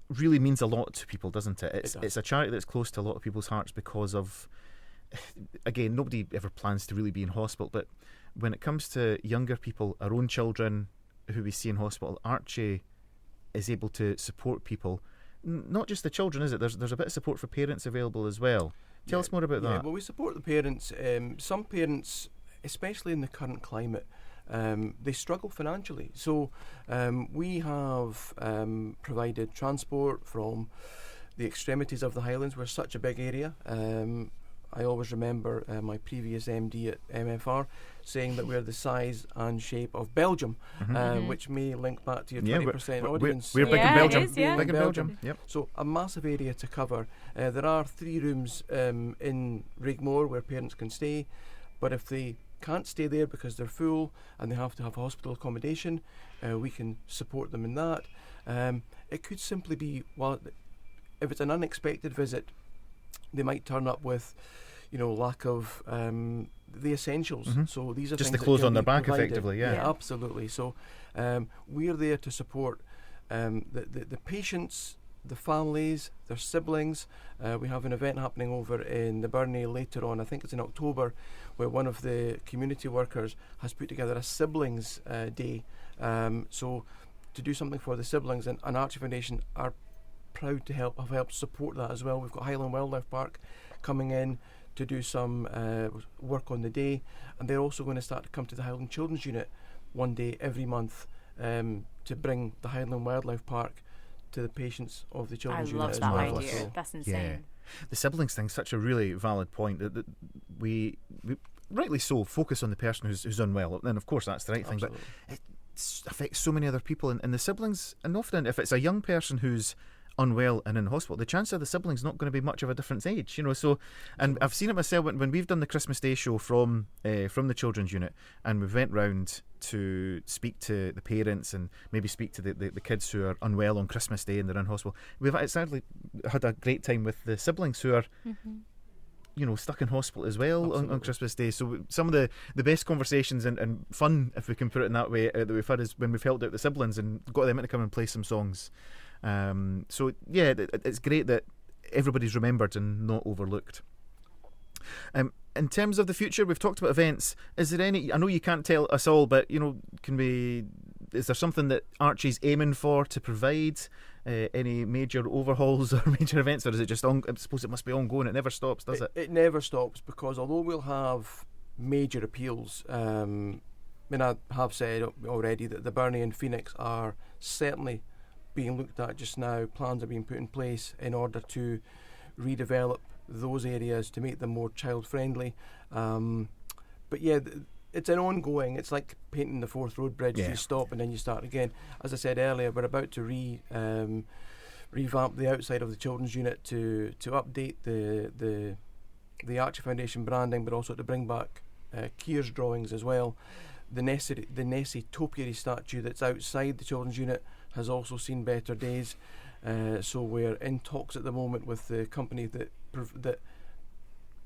really means a lot to people, doesn't it? It's a charity that's close to a lot of people's hearts because of. Again, nobody ever plans to really be in hospital, but when it comes to younger people, our own children who we see in hospital, Archie is able to support people, not just the children, is it? There's a bit of support for parents available as well. Tell us more about that. Well, we support the parents. Some parents, especially in the current climate, they struggle financially. So we have provided transport from the extremities of the Highlands. We're such a big area. I always remember my previous MD at MFR saying that we're the size and shape of Belgium, which may link back to your 20% audience. We're big in Belgium. It is, yeah. Big in Belgium. Yep. So a massive area to cover. There are 3 rooms in Rigmore where parents can stay, but if they can't stay there because they're full and they have to have hospital accommodation, we can support them in that. It could simply be, if it's an unexpected visit, they might turn up with lack of the essentials. So these are just things the clothes that on their back, provided. effectively. Yeah, absolutely. So we're there to support the patients the families, their siblings. We have an event happening over in the Burney later on, I think it's in October, where one of the community workers has put together a siblings day. So to do something for the siblings, and ARCHIE Foundation are proud to have helped support that as well. We've got Highland Wildlife Park coming in to do some work on the day, and they're also going to start to come to the Highland Children's Unit one day every month to bring the Highland Wildlife Park to the patients of the children's unit as well. I love that idea. That's insane. Yeah. The siblings thing's such a really valid point that we rightly so focus on the person who's unwell, and of course that's the right Absolutely. thing, but it affects so many other people, and the siblings, and often if it's a young person who's unwell and in hospital, the chance of the siblings not going to be much of a different age, so, and I've seen it myself when we've done the Christmas Day show from the children's unit, and we went round to speak to the parents and maybe speak to the kids who are unwell on Christmas Day and they're in hospital. We've sadly had a great time with the siblings who are stuck in hospital as well on Christmas Day. So some of the best conversations and fun, if we can put it in that way, that we've had is when we've helped out the siblings and got them in to come and play some songs. So yeah, it's great that everybody's remembered and not overlooked. In terms of the future, we've talked about events. Is there any? I know you can't tell us all, but is there something that ARCHIE's aiming for to provide? Any major overhauls or major events, or is it just I suppose it must be ongoing? It never stops, does it? It never stops, because although we'll have major appeals, I have said already that the Burney and Phoenix are certainly being looked at just now. Plans are being put in place in order to redevelop those areas to make them more child friendly. But yeah, it's an ongoing. It's like painting the Forth Road Bridge. You stop and then you start again. As I said earlier, we're about to revamp the outside of the children's unit to update the ARCHIE Foundation branding, but also to bring back Keir's drawings as well. The Nessie topiary statue that's outside the children's unit has also seen better days. So we're in talks at the moment with the company that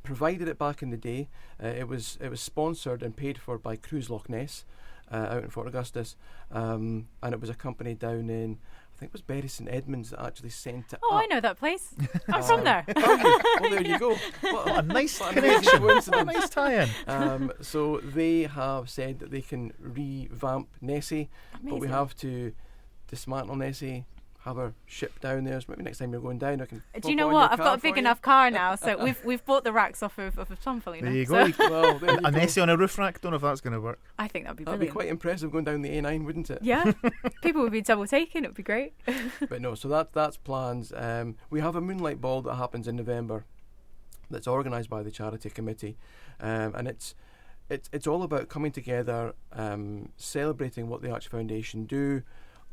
provided it back in the day. It was sponsored and paid for by Cruise Loch Ness out in Fort Augustus, and it was a company down in, I think it was Bury St Edmunds, that actually sent it up. I know that place. I'm from there. Well, there you go. What a nice connection. What a nice tie-in. So they have said that they can revamp Nessie. Amazing. But we have to dismantle Nessie, have her shipped down there. So maybe next time you're going down, I can. Do you know what? I've got a big enough car now, so we've bought the racks off of Tom. There you go. Well, a Nessie on a roof rack. Don't know if that's going to work. I think that'd be brilliant. That'd be quite impressive going down the A9, wouldn't it? Yeah, people would be double taking. It'd be great. But no, so that's plans. We have a moonlight ball that happens in November, that's organised by the charity committee, and it's all about coming together, celebrating what the ARCHIE Foundation do,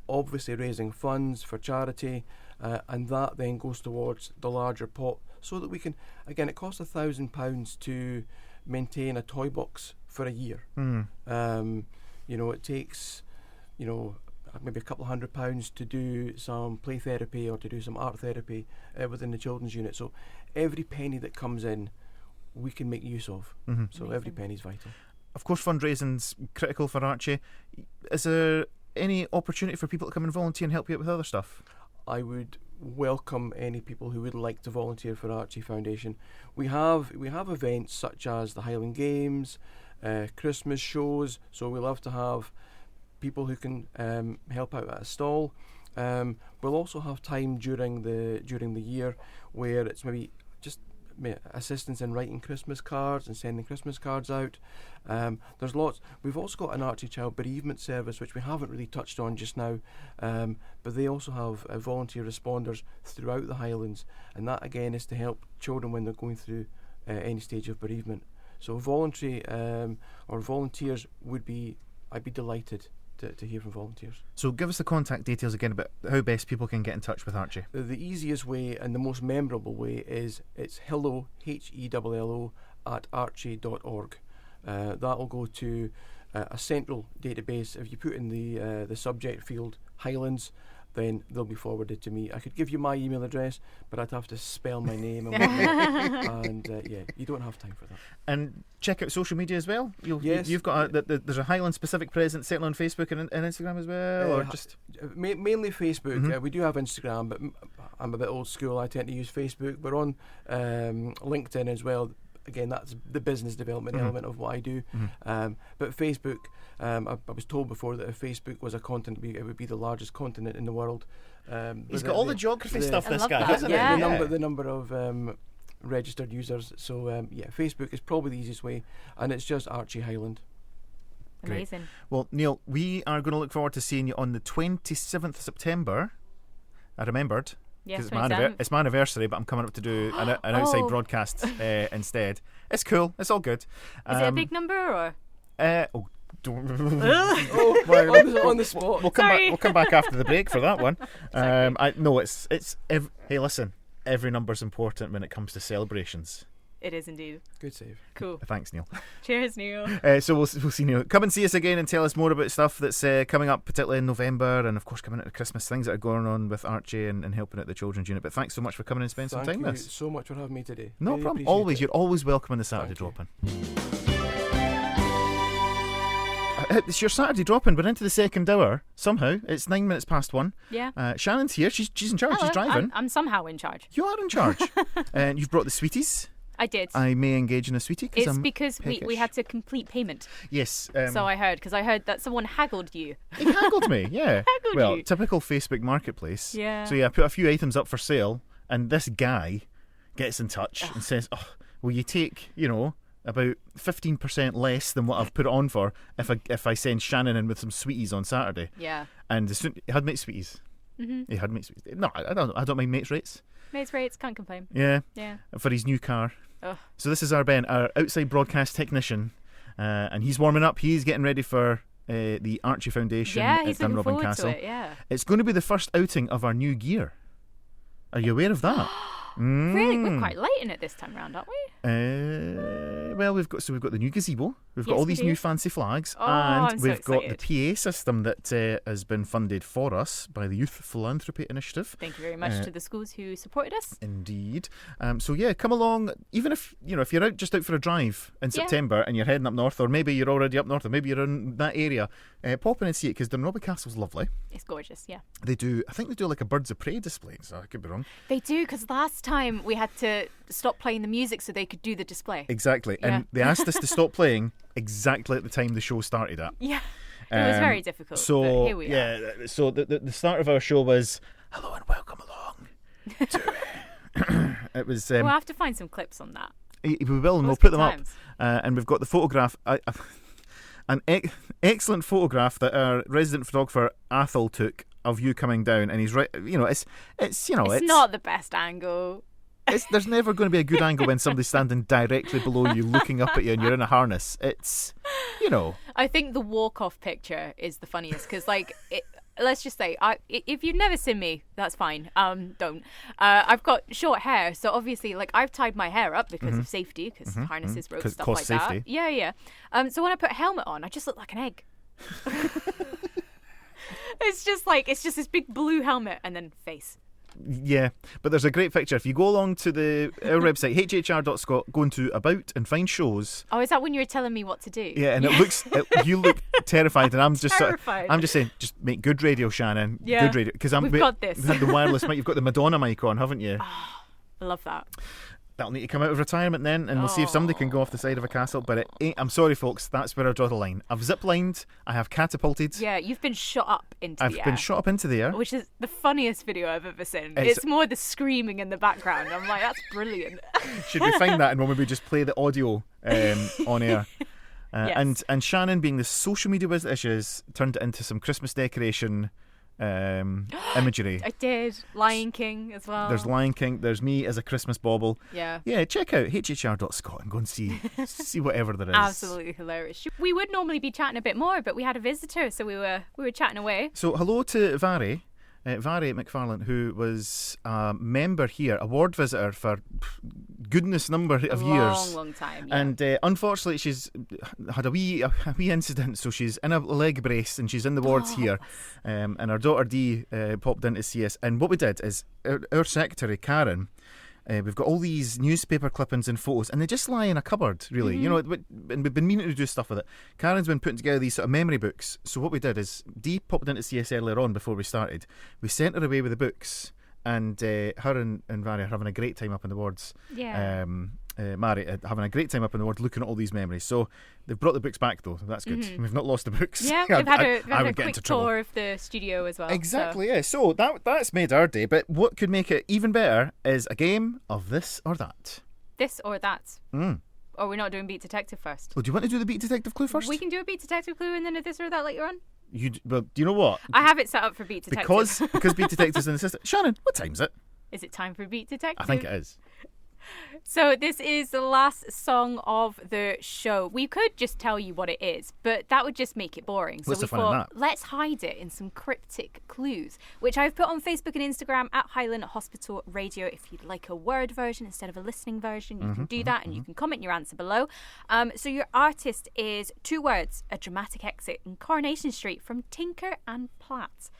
obviously raising funds for charity, and that then goes towards the larger pot, so that we can, again, it costs £1,000 to maintain a toy box for a year. It takes maybe a couple of £100 to do some play therapy or to do some art therapy within the children's unit. So every penny that comes in, we can make use of. So every penny's vital. Of course, fundraising's critical for ARCHIE. Is there any opportunity for people to come and volunteer and help you out with other stuff? I would welcome any people who would like to volunteer for ARCHIE Foundation. We have events such as the Highland Games, Christmas shows, so we love to have people who can help out at a stall. We'll also have time during the year where it's maybe just assistance in writing Christmas cards and sending Christmas cards out. There's lots. We've also got an ARCHIE Child Bereavement Service, which we haven't really touched on just now, but they also have volunteer responders throughout the Highlands, and that again is to help children when they're going through any stage of bereavement. So voluntary or volunteers I'd be delighted to hear from volunteers. So give us the contact details again about how best people can get in touch with ARCHIE. The easiest way and the most memorable way is it's hello, HELLO, at archie.org. That will go to a central database. If you put in the subject field Highlands, then they'll be forwarded to me. I could give you my email address, but I'd have to spell my name and you don't have time for that. And check out social media as well. Yes. You've got there's a Highland specific presence, certainly on Facebook and Instagram as well, or just mainly Facebook. We do have Instagram, but I'm a bit old school. I tend to use Facebook. We're on LinkedIn as well. Again, that's the business development element of what I do. But Facebook, I was told before that if Facebook was a continent, it would be the largest continent in the world. He's got all the geography stuff, this guy, that. hasn't Yeah. he? The number of registered users. So, Facebook is probably the easiest way. And it's just ARCHIE Highland. Amazing. Great. Well, Neil, we are going to look forward to seeing you on the 27th of September. I remembered. Yes, It's my anniversary, but I'm coming up to do an outside broadcast instead. It's cool. It's all good. Is it a big number or? Don't On the spot. We'll come back after the break for that one. Hey, listen. Every number's important when it comes to celebrations. It is indeed. Good save. Cool. Thanks, Neil. Cheers, Neil. So we'll see Neil. Come and see us again and tell us more about stuff that's coming up, particularly in November, and of course coming into Christmas, things that are going on with ARCHIE and helping out the children's unit. But thanks so much for coming and spending some time with us. Thank you so much for having me today. No Really problem. appreciate Always, it. you're always welcome on the Saturday drop-in. It's your Saturday drop-in. We're into the second hour. Somehow it's 9 minutes past 1. Yeah. Shannon's here. She's in charge. Hello. She's driving. I'm somehow in charge. You are in charge. And you've brought the sweeties. I did. I may engage in a sweetie It's because we had to complete payment. Yes. So I heard, because I heard that someone haggled you. He haggled me, yeah. Haggled you. Typical Facebook marketplace. Yeah. So I put a few items up for sale, and this guy gets in touch and says, will you take, about 15% less than what I've put it on for if I send Shannon in with some sweeties on Saturday? Yeah. And he had mates sweeties. He had mates sweeties. No, I don't mind mates rates. Mates rates, can't complain. Yeah. Yeah. For his new car. Ugh. So this is our Ben, our outside broadcast technician, and he's warming up. He's getting ready for the ARCHIE Foundation at he's looking Dunrobin forward Castle. to it, yeah. It's going to be the first outing of our new gear. Are you aware of that? Really? We're quite late in it this time round, aren't we? Well, we've got the new gazebo. We've got Yes, all we these do. new fancy flags, Oh, and I'm so we've got the excited. PA system that has been funded for us by the Youth Philanthropy Initiative. Thank you very much to the schools who supported us. Indeed. So yeah, come along. Even if if you're out for a drive in September and you're heading up north, or maybe you're already up north, or maybe you're in that area, pop in and see it, because Dunrobin Castle's lovely. It's gorgeous, yeah. I think they do like a birds of prey display. So I could be wrong. They do, because last time we had to stop playing the music so they could do the display. Exactly, Yeah. and they asked us to stop playing exactly at the time the show started at. Yeah. It was very difficult. So but here we are. so the start of our show was hello and welcome along to it was We'll have to find some clips on that. we will, and Those we'll put good them times. up, and we've got the photograph, an excellent photograph that our resident photographer Abseil took of you coming down, and he's right. It's not the best angle. There's never going to be a good angle when somebody's standing directly below you, looking up at you, and you're in a harness. It's I think the walk-off picture is the funniest, because let's just say, if you've never seen me, that's fine. Don't. I've got short hair, so obviously, I've tied my hair up because of safety, because harnesses, ropes, stuff like safety. that. Yeah. So when I put a helmet on, I just look like an egg. It's just this big blue helmet and then face. Yeah, but there's a great picture. If you go along to our website, hhr.scot, go into About and find shows. Oh, is that when you were telling me what to do? Yeah, and you look terrified, and I'm just terrified. I'm just saying, just make good radio, Shannon. Yeah, good radio, because we've got this. We've had the wireless mic. You've got the Madonna mic on, haven't you? I love that. That'll need to come out of retirement then, and we'll see if somebody can go off the side of a castle. But it ain't. I'm sorry, folks. That's where I draw the line. I've zip-lined. I have catapulted. Yeah, you've been shot up into the air. I've been shot up into the air. Which is the funniest video I've ever seen. It's more the screaming in the background. I'm like, that's brilliant. Should we find that and we'll maybe just play the audio on air? Yes. And Shannon, being the social media whiz that she is, turned it into some Christmas decoration imagery. I did. Lion King as well. There's Lion King. There's me as a Christmas bauble. Yeah. Yeah, check out hhr.scot and go and see whatever there is. Absolutely hilarious. We would normally be chatting a bit more, but we had a visitor, so we were chatting away. So hello to Vary. Vary McFarlane, who was a member here, a ward visitor for goodness number of years. Long time, yeah. And unfortunately, she's had a wee incident, so she's in a leg brace and she's in the wards here. And her daughter Dee popped in to see us. And what we did is, our secretary, Karen, we've got all these newspaper clippings and photos, and they just lie in a cupboard, really. You know, and we've been meaning to do stuff with it. Karen's been putting together these sort of memory books. So what we did is, Dee popped in to see us earlier on before we started. We sent her away with the books, and her and Vary are having a great time up in the wards. Yeah. Mary having a great time up in the ward looking at all these memories. So they've brought the books back, though. That's good. We've not lost the books. Yeah, we've had a quick tour of the studio as well. Exactly, yeah. So that's made our day. But what could make it even better is a game of this or that. This or that. Or we're not doing Beat Detective first? Well, do you want to do the Beat Detective clue first? We can do a Beat Detective clue and then a this or that later on. Well, do you know what? I have it set up for Beat Detective. Because Beat Detective's in the system. Shannon, what time is it? Is it time for Beat Detective? I think it is. So this is the last song of the show. We could just tell you what it is, but that would just make it boring. So What's we the fun in thought, that? let's hide it in some cryptic clues, which I've put on Facebook and Instagram at Highland Hospital Radio. If you'd like a word version instead of a listening version, you can do that, and you can comment your answer below. So your artist is 2 words, a dramatic exit in Coronation Street from Tinker and Platt.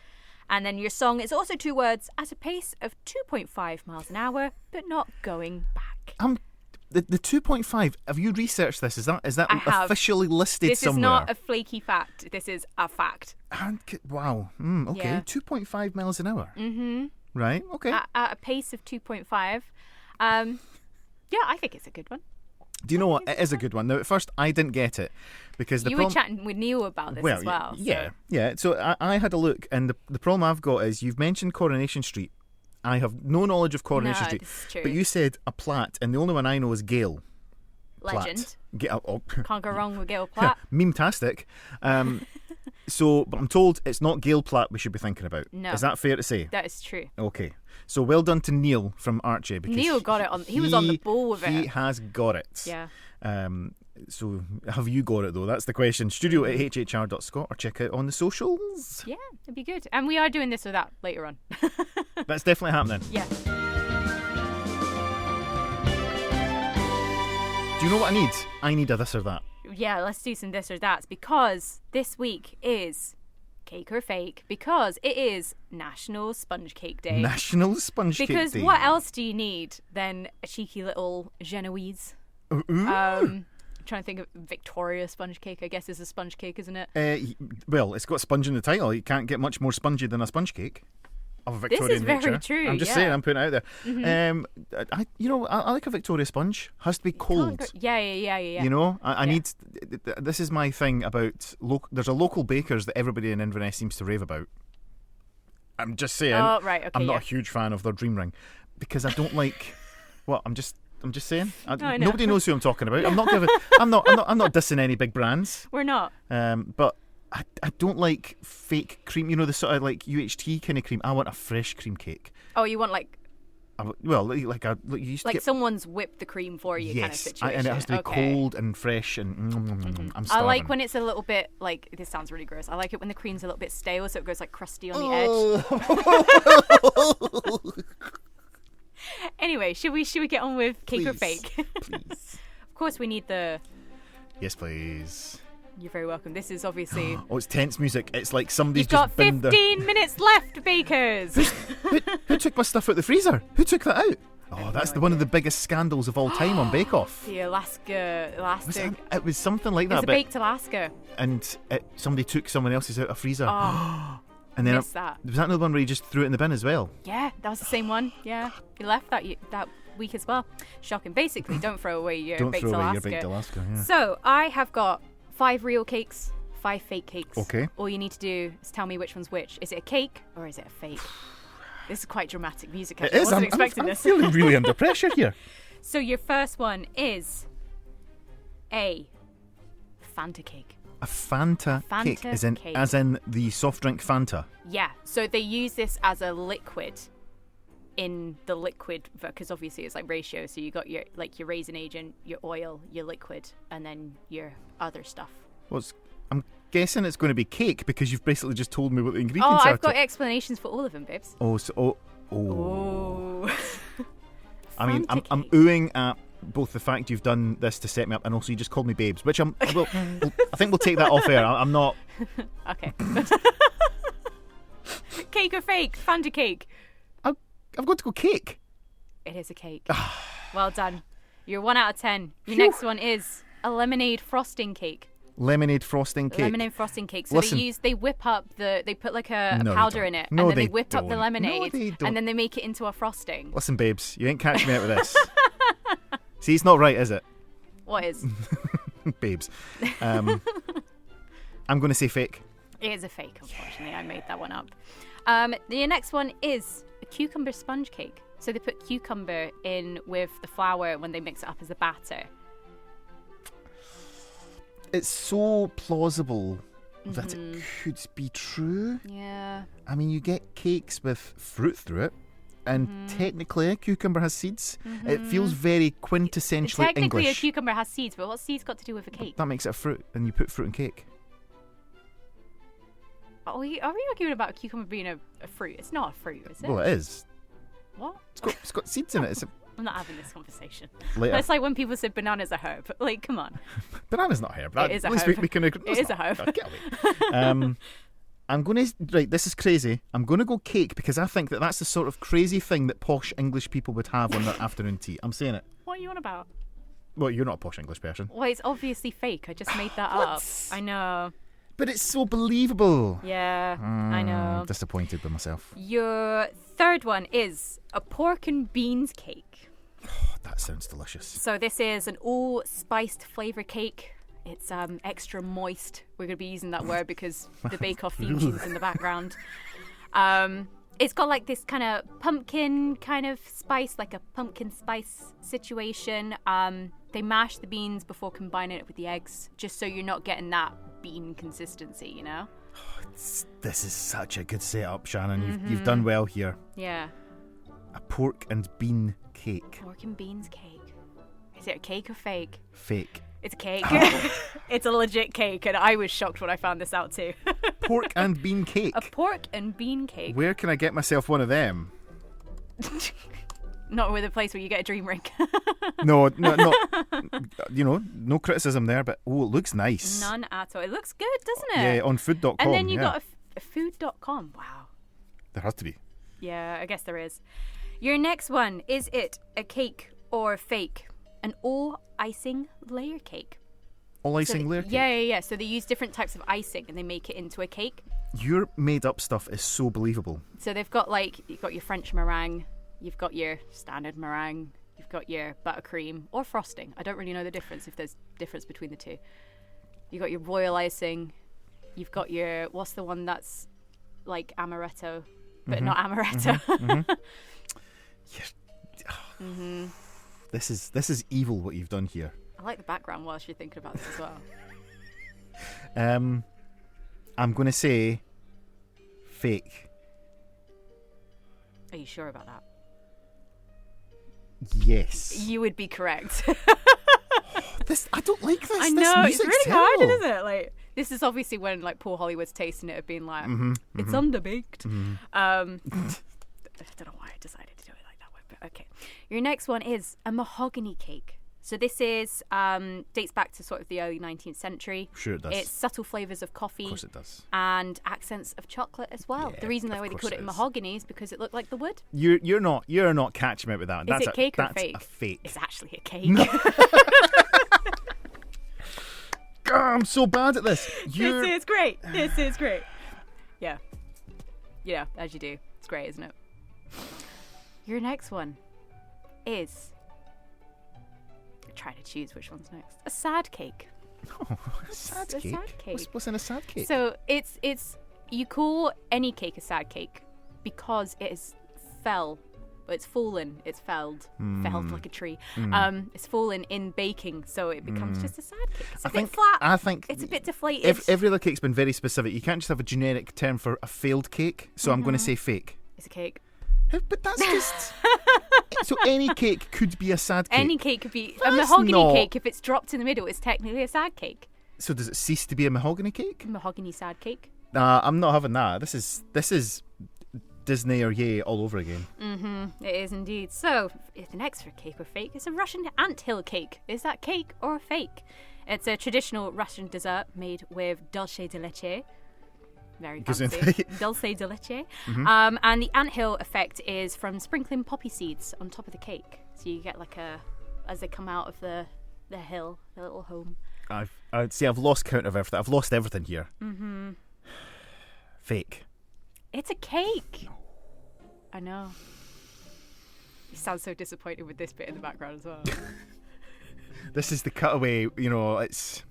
And then your song is also 2 words, at a pace of 2.5 miles an hour, but not going back. The 2.5. Have you researched this? Is that I have. officially listed This somewhere? is not a flaky fact. This is a fact. Wow. Okay. Yeah. 2.5 miles an hour. Right. Okay. At a pace of 2.5. Yeah, I think it's a good one. Do you know what? It is a good one. Now, at first, I didn't get it because the You were chatting with Neil about this as well. Yeah, yeah. So I had a look, and the problem I've got is you've mentioned Coronation Street. I have no knowledge of Coronation Street, this is true. but you said a Platt, and the only one I know is Gale. Legend. Platt. Can't go wrong with Gail Platt. Meme-tastic. So, but I'm told it's not Gail Platt we should be thinking about. No. Is that fair to say? That is true. Okay. So well done to Neil from Archie. Because Neil got it on. He was on the ball with it. He has got it. Yeah. So have you got it though? That's the question. studio@hhr.scot or check out on the socials. Yeah, it'd be good. And we are doing this or that later on. That's definitely happening. Yeah. Do you know what I need? I need a this or that. Yeah, let's do some this or that's because this week is cake or fake because it is National Sponge Cake Day. National Sponge Cake Day. Because what else do you need than a cheeky little Genoese? Ooh. Trying to think of Victoria sponge cake, I guess is a sponge cake, isn't it? Well, it's got sponge in the title. You can't get much more spongy than a sponge cake of a Victorian This is nature. very true. I'm just saying, I'm putting it out there. I like a Victoria sponge. Has to be cold. Yeah. You know, I need. This is my thing about. There's a local bakers that everybody in Inverness seems to rave about. I'm just saying. Oh, right. Okay. I'm not a huge fan of their dream ring because I don't like. What I'm just saying. I know. Nobody knows who I'm talking about. I'm not giving. I'm not dissing any big brands. We're not. But I don't like fake cream. You know, the sort of like UHT kind of cream. I want a fresh cream cake. Oh, you want like. You used to like get, someone's whipped the cream for you, yes, kind of situation. and it has to be cold and fresh and. I'm starving. I like when it's a little bit like this sounds really gross. I like it when the cream's a little bit stale, so it goes like crusty on the edge. Anyway, should we get on with cake or fake? Please. Of course, we need the. Yes, please. You're very welcome. This is obviously. Oh, it's tense music. It's like somebody's You've got just been 15 minutes left, bakers. Who took my stuff out the freezer? Who took that out? Oh, that's one of the biggest scandals of all time on Bake Off. The Alaska. It was something like that. It was a baked Alaska. And somebody took someone else's out of freezer. Oh, and then missed that. Was that the one where you just threw it in the bin as well? Yeah, that was the same one. Yeah, you left that week as well. Shocking. Basically, don't throw away your baked Alaska. Yeah. So I have got 5 real cakes, 5 fake cakes. Okay. All you need to do is tell me which one's which. Is it a cake or is it a fake? This is quite dramatic music. It I is. wasn't expecting this. I'm feeling really under pressure here. So your first one is a Fanta cake. A Fanta cake, cake. as in the soft drink Fanta. Yeah. So they use this as a liquid. In the liquid, because obviously it's like ratio. So you got your raisin agent, your oil, your liquid, and then your other stuff. I'm guessing it's going to be cake because you've basically just told me what the Oh, ingredients are. I've got explanations for all of them, babes. Oh. I mean, I'm Fanta cake. oohing at both the fact you've done this to set me up and also you just called me babes, which I think we'll take that off air. I'm not. Okay. Cake or fake? Fanta cake. I've got to go cake. It is a cake. Well done. You're 1 out of 10. Your next one is a lemonade frosting cake. Lemonade frosting cake. Lemonade frosting cake. So Listen. they whip up they put like a No, they powder don't. in it, No, and then they they whip up the don't. lemonade, No, they don't. and then they make it into a frosting. Listen, babes, you ain't catching me out with this. See, it's not right, is it? What is? Babes. I'm going to say fake. It is a fake, unfortunately. I made that one up. The next one is a cucumber sponge cake. So they put cucumber in with the flour when they mix it up as a batter. It's so plausible that it could be true. Yeah. I mean, you get cakes with fruit through it, and technically a cucumber has seeds. It feels very quintessentially Technically, English. a cucumber has seeds, but what's seeds got to do with a cake? That makes it a fruit, and you put fruit in cake. Are we arguing about a cucumber being a fruit? It's not a fruit, is it? Well, it is. What? It's got seeds in it. I'm not having this conversation. Later. That's like when people said bananas are herb. Like, come on. Banana's not herb. It is a At least herb. we can agree. It is a herb. Get away. I'm going to... Right, this is crazy. I'm going to go cake because I think that's the sort of crazy thing that posh English people would have on their afternoon tea. I'm saying it. What are you on about? Well, you're not a posh English person. Well, it's obviously fake. I just made that up. I know. But it's so believable. Yeah, I know. Disappointed with myself. Your third one is a pork and beans cake. That sounds delicious. So this is an all-spiced flavour cake. It's extra moist. We're going to be using that word because the Bake Off theme tune's in the background. It's got like this kind of pumpkin kind of spice, like a pumpkin spice situation. They mash the beans before combining it with the eggs, just so you're not getting that bean consistency, you know? This is such a good setup, Shannon. You've done well here. Yeah. A pork and bean cake. Pork and beans cake. Is it a cake or fake? Fake. It's a cake. It's a legit cake, and I was shocked when I found this out too. Pork and bean cake. A pork and bean cake. Where can I get myself one of them? Not with a place where you get a dream ring. No, no criticism there, but it looks nice. None at all. It looks good, doesn't it? Yeah, on food.com. And then you got a food.com. Wow. There has to be. Yeah, I guess there is. Your next one, is it a cake or fake? An all-icing layer cake. All-icing layer cake? Yeah. So they use different types of icing and they make it into a cake. Your made-up stuff is so believable. So they've got you've got your French meringue, you've got your standard meringue, you've got your buttercream or frosting. I don't really know the difference, if there's difference between the two. You've got your royal icing, you've got your, what's the one that's like amaretto, but not amaretto. This is evil what you've done here. I like the background whilst you're thinking about this as well. I'm going to say fake. Are you sure about that? Yes. You would be correct. I don't like this. I know, this it's music's really hard, terrible. isn't it? Like, this is obviously when like Paul Hollywood's tasting it have been like, it's underbaked. I don't know why I decided to do it like that way, but okay. Your next one is a mahogany cake. So this is dates back to sort of the early 19th century. Sure it does. It's subtle flavours of coffee. Of course it does. And accents of chocolate as well. Yeah, the reason of why they course call it it is. mahogany is because it looked like the wood. You're not catching me with that. Is it cake or that's fake? a fake. It's actually a cake. God, I'm so bad at this. This is great. This is great. Yeah. Yeah, as you do. It's great, isn't it? Your next one is... Try to choose which one's next. A sad cake. Oh, a sad A cake? sad cake. What's in a sad cake? So it's you call any cake a sad cake because it is fell. Well, it's fallen. It's felled. Felled like a tree. It's fallen in baking, so it becomes just a sad cake. It's a bit flat. I think it's a bit deflated. Every other cake's been very specific. You can't just have a generic term for a failed cake. So I'm going to say fake. It's a cake. But that's just... So any cake could be a sad cake. Any cake could be a That's mahogany not- cake. If it's dropped in the middle, it's technically a sad cake. So does it cease to be a mahogany cake? Mahogany sad cake. I'm not having that. This is Disney or yay all over again. It is indeed. So, the next for cake or fake is a Russian anthill cake. Is that cake or fake? It's a traditional Russian dessert made with dulce de leche. Very fancy. Dulce de leche. And the anthill effect is from sprinkling poppy seeds on top of the cake. So you get like as they come out of the hill, the little home. I've lost count of everything. I've lost everything here. Fake. It's a cake. I know. You sound so disappointed with this bit in the background as well. This is the cutaway, it's...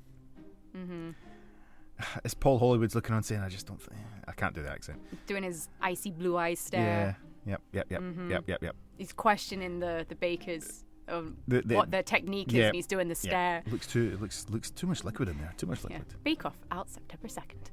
It's Paul Hollywood's looking on saying, I can't do the accent. Doing his icy blue eyes stare. Yeah. Yep. He's questioning the bakers of what their technique is, and he's doing the stare. It looks too much liquid in there. Too much liquid. Yeah. Bake Off out September 2nd.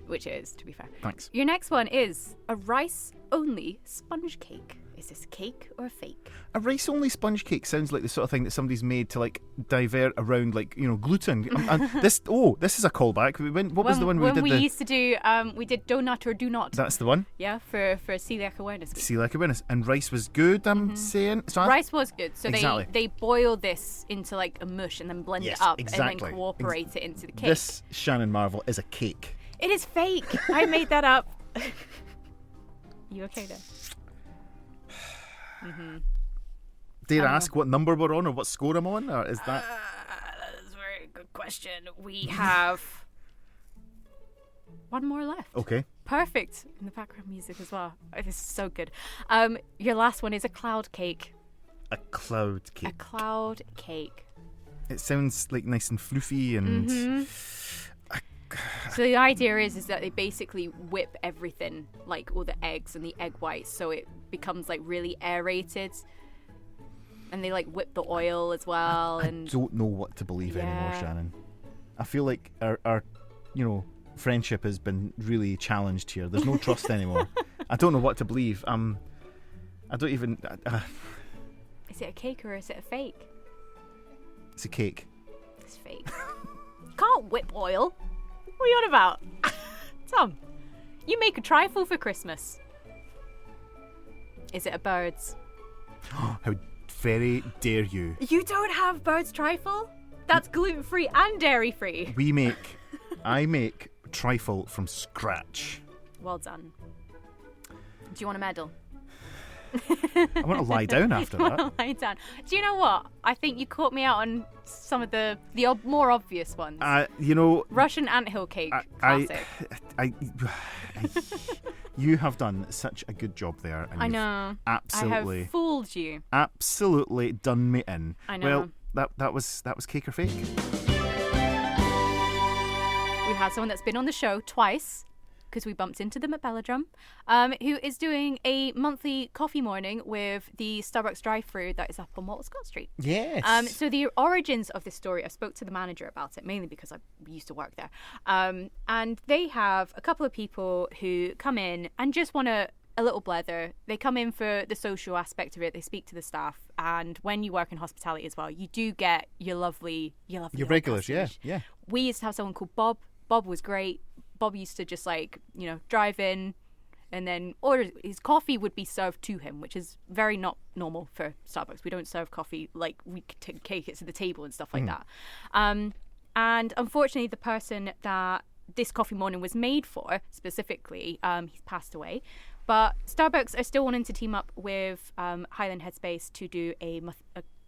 Which it is, to be fair. Thanks. Your next one is a rice-only sponge cake. Is this cake or fake? A rice-only sponge cake sounds like the sort of thing that somebody's made to divert around gluten. And this is a callback. What was the one we did? We used to do we did donut or do not. That's the one. Yeah, for celiac awareness. Celiac awareness, and rice was good. I'm saying. So rice was good. So exactly. they boil this into like a mush and then blend it up and then incorporate it into the cake. This Shannon Marvel is a cake. It is fake. I made that up. You okay there? Dare I ask what number we're on or what score I'm on? Or is that... that is a very good question. We have one more left. Okay. Perfect. In the background music as well. Oh, this is so good. Your last one is a cloud cake. A cloud cake. A cloud cake. It sounds like nice and floofy and... So the idea is that they basically whip everything, like all the eggs and the egg whites, so it becomes like really aerated. And they like whip the oil as well. I don't know what to believe anymore, Shannon. I feel like our friendship has been really challenged here. There's no trust anymore. I don't know what to believe. I don't even. Is it a cake or is it a fake? It's a cake. It's fake. You can't whip oil. What are you on about? Tom, you make a trifle for Christmas. Is it a bird's? How very dare you. You don't have bird's trifle? That's gluten-free and dairy-free. I make trifle from scratch. Well done. Do you want a medal? I want to lie down after that. Lie down. Do you know what? I think you caught me out on some of the more obvious ones. Russian anthill cake, classic. You have done such a good job there. And I know. Absolutely. I have fooled you. Absolutely done me in. I know. Well, that was cake or fake. We've had someone that's been on the show twice, because we bumped into them at Belladrum, who is doing a monthly coffee morning with the Starbucks drive-thru that is up on Walter Scott Street. Yes. So the origins of this story, I spoke to the manager about it, mainly because I used to work there. And they have a couple of people who come in and just want a little blether. They come in for the social aspect of it. They speak to the staff. And when you work in hospitality as well, you do get your regulars, yeah. We used to have someone called Bob. Bob was great. Bob used to just drive in and then order. His coffee would be served to him, which is very not normal for Starbucks. We don't serve coffee like we take it to the table and stuff like that. And unfortunately, the person that this coffee morning was made for specifically, he's passed away. But Starbucks are still wanting to team up with Highland Headspace to do a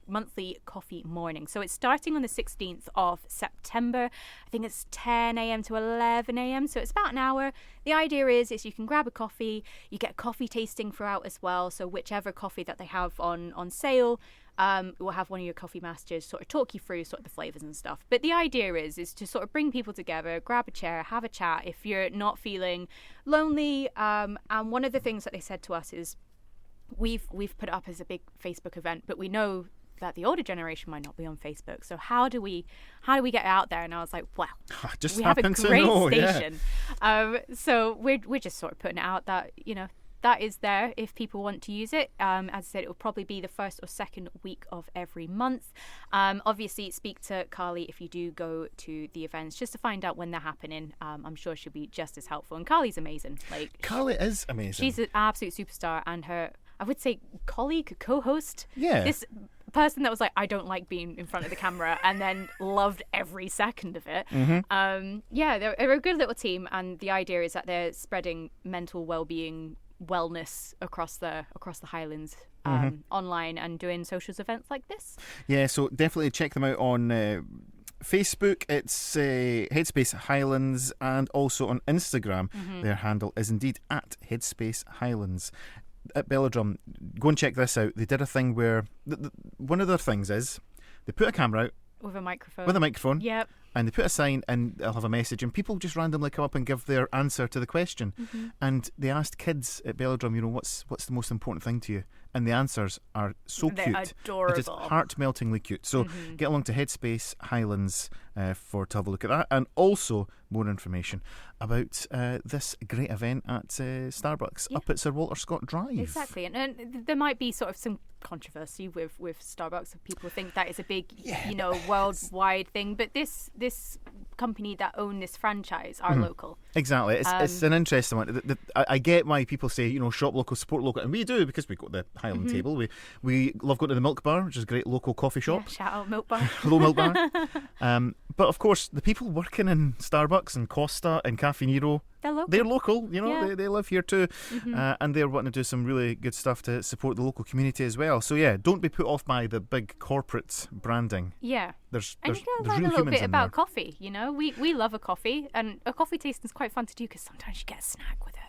monthly coffee morning. So it's starting on the 16th of September. I think it's 10 a.m. to 11 a.m. So it's about an hour. The idea is you can grab a coffee, you get coffee tasting throughout as well. So whichever coffee that they have on sale, we'll have one of your coffee masters sort of talk you through sort of the flavours and stuff. But the idea is to sort of bring people together, grab a chair, have a chat if you're not feeling lonely. And one of the things that they said to us is we've put it up as a big Facebook event, but we know that the older generation might not be on Facebook. So how do we get out there? And I was like, well, we have a great station. Yeah. So we're just sort of putting it out that, that is there if people want to use it. As I said, it will probably be the first or second week of every month. Obviously, speak to Carly if you do go to the events just to find out when they're happening. I'm sure she'll be just as helpful. And Carly's amazing. Carly is amazing. She's an absolute superstar, and her, I would say, colleague, co-host. Yeah. This person that was like, I don't like being in front of the camera, and then loved every second of it. They're a good little team, and the idea is that they're spreading mental well-being, wellness across the Highlands online, and doing socials events like this. Yeah, so definitely check them out on Facebook. It's Headspace Highlands, and also on Instagram. Their handle is indeed at Headspace Highlands. At Belladrum, go and check this out. They did a thing where one of their things is they put a camera out with a microphone. Yep. And they put a sign and they'll have a message, and people just randomly come up and give their answer to the question. And they asked kids at Belladrum, what's the most important thing to you? And the answers are so They're cute. adorable. It is heart-meltingly cute. So get along to Headspace Highlands to have a look at that, and also more information about this great event at Starbucks up at Sir Walter Scott Drive. Exactly, and there might be sort of some controversy with Starbucks. People think that is a big, worldwide thing, but this company that own this franchise are local. Exactly, it's an interesting one. I get why people say shop local, support local, and we do, because we got the Highland table. We love going to the Milk Bar, which is a great local coffee shop. Yeah, shout out Milk Bar. Hello, Milk Bar. But of course, the people working in Starbucks and Costa and Caffè Nero, they're local. They live here too, and they're wanting to do some really good stuff to support the local community as well. So yeah, don't be put off by the big corporate branding. Yeah, there's you can learn a little bit about coffee. We love a coffee, and a coffee tasting is quite fun to do because sometimes you get a snack with it.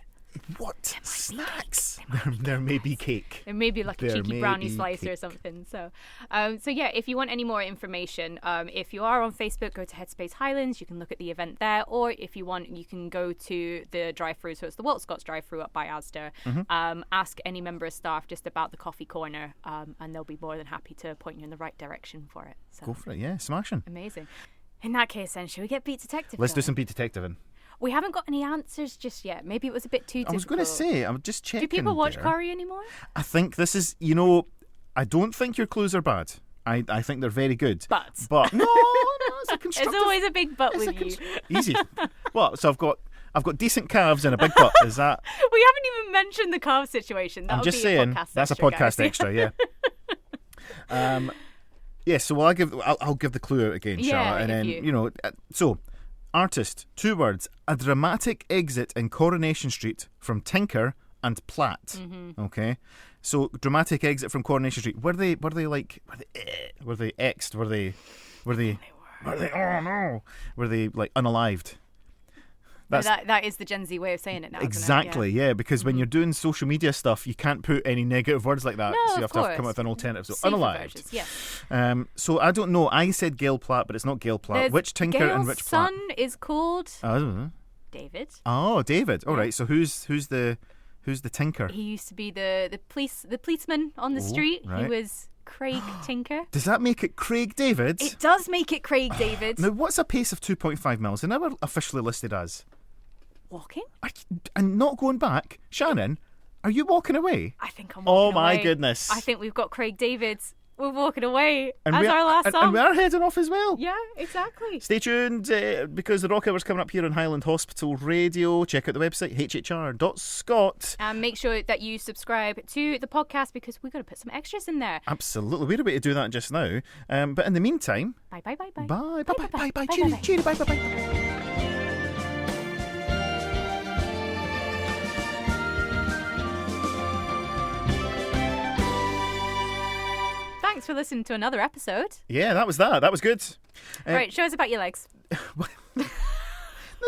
What snacks? There may be cake. There may be like a cheeky brownie slice or something. So yeah, if you want any more information, if you are on Facebook, go to Headspace Highlands. You can look at the event there, or if you want, you can go to the drive-through. So it's the Walter Scott's drive-through up by Asda. Ask any member of staff just about the coffee corner, and they'll be more than happy to point you in the right direction for it. So, go for it, yeah, smashing. Amazing. In that case, then, should we get Beat Detective? Let's do some Beat Detectiving. We haven't got any answers just yet. Maybe it was a bit too difficult. I was going to say, I'm just checking. Do people watch Corrie anymore? I think this is, I don't think your clues are bad. I think they're very good. But no, it's a constructive. It's always a big but with you. Easy. Well, so I've got decent calves and a big butt. Is that? We haven't even mentioned the calf situation. I'm just saying that's a podcast extra. Yeah. Yeah. So I'll give the clue out again, Charlotte, and then so. Artist, 2 words, a dramatic exit in Coronation Street from Tinker and Platt. Okay, so dramatic exit from Coronation Street. Were they exed? Were they? Oh no! Were they like unalived? That is the Gen Z way of saying it now. Exactly, isn't it? yeah. Because when you're doing social media stuff, you can't put any negative words like that. No, so you have to come up with an alternative. So safer unalived. Versions, yeah. So I don't know. I said Gail Platt, but it's not Gail Platt. Which Tinker Gail's and which Platt? son is called I don't know. David. Oh, David. All right. So who's the Tinker? He used to be the policeman on the street. Right. He was Craig Tinker. Does that make it Craig David? It does make it Craig David. Now, what's a pace of 2.5 miles an hour officially listed as? Walking? And not going back. Shannon, are you walking away? I think I'm walking away. Oh my goodness. I think we've got Craig David's We're Walking Away as our last song. And we are heading off as well. Yeah, exactly. Stay tuned because the Rock Hour's coming up here on Highland Hospital Radio. Check out the website, hhr.scot. And make sure that you subscribe to the podcast because we've got to put some extras in there. Absolutely. We're about to do that just now. But in the meantime... Bye, bye, bye, bye. Bye, bye, bye, bye, bye. Cheery, bye, bye, bye. Thanks for listening to another episode. Yeah, that was that. That was good. Right, show us about your legs. No,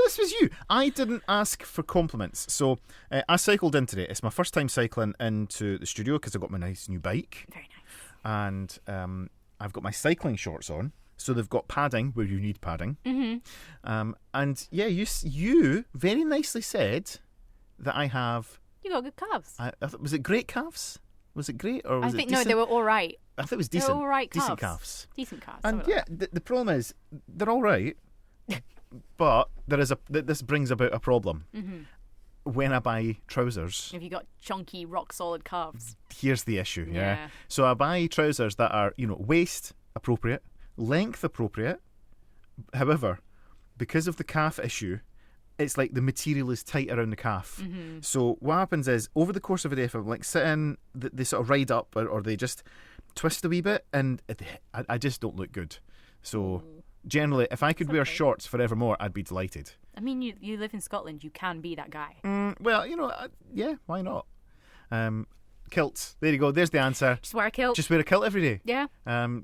this was you. I didn't ask for compliments. So I cycled in today. It's my first time cycling into the studio because I got my nice new bike. Very nice. And I've got my cycling shorts on. So they've got padding where you need padding. Mm-hmm. And yeah, you very nicely said that I have... You got good calves. Was it great calves? Was it great or was it decent? No, they were all right. I thought it was decent. They were all right calves. Decent calves. Decent calves. And yeah, the problem is they're all right, but this brings about a problem. Mm-hmm. when I buy trousers, Have you got chunky, rock solid calves? here's the issue. Yeah. So I buy trousers that are, waist appropriate, length appropriate. However, because of the calf issue, it's like the material is tight around the calf. Mm-hmm. So what happens is, over the course of a day, if I'm like sitting, they sort of ride up or they just twist a wee bit, and I just don't look good. So generally, if I could wear shorts forevermore, I'd be delighted. I mean, you live in Scotland. You can be that guy. Well, yeah, why not? Kilts. There you go. There's the answer. Just wear a kilt. Just wear a kilt every day. Yeah.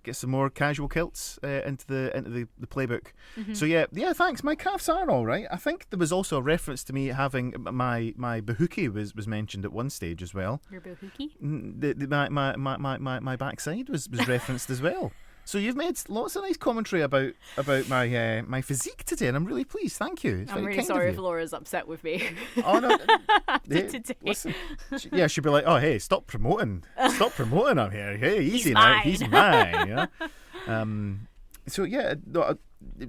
Get some more casual kilts into the playbook. Mm-hmm. So yeah. Thanks. My calves are all right. I think there was also a reference to me having my bahookie was mentioned at one stage as well. Your bahookie? My backside was referenced as well. So you've made lots of nice commentary about my physique today, and I'm really pleased. Thank you. It's I'm very really kind sorry of if you. Laura's upset with me. Oh no. Today. Listen, she'd be like, "Oh, hey, stop promoting him here. Hey, easy now. mine." He's mine." So yeah,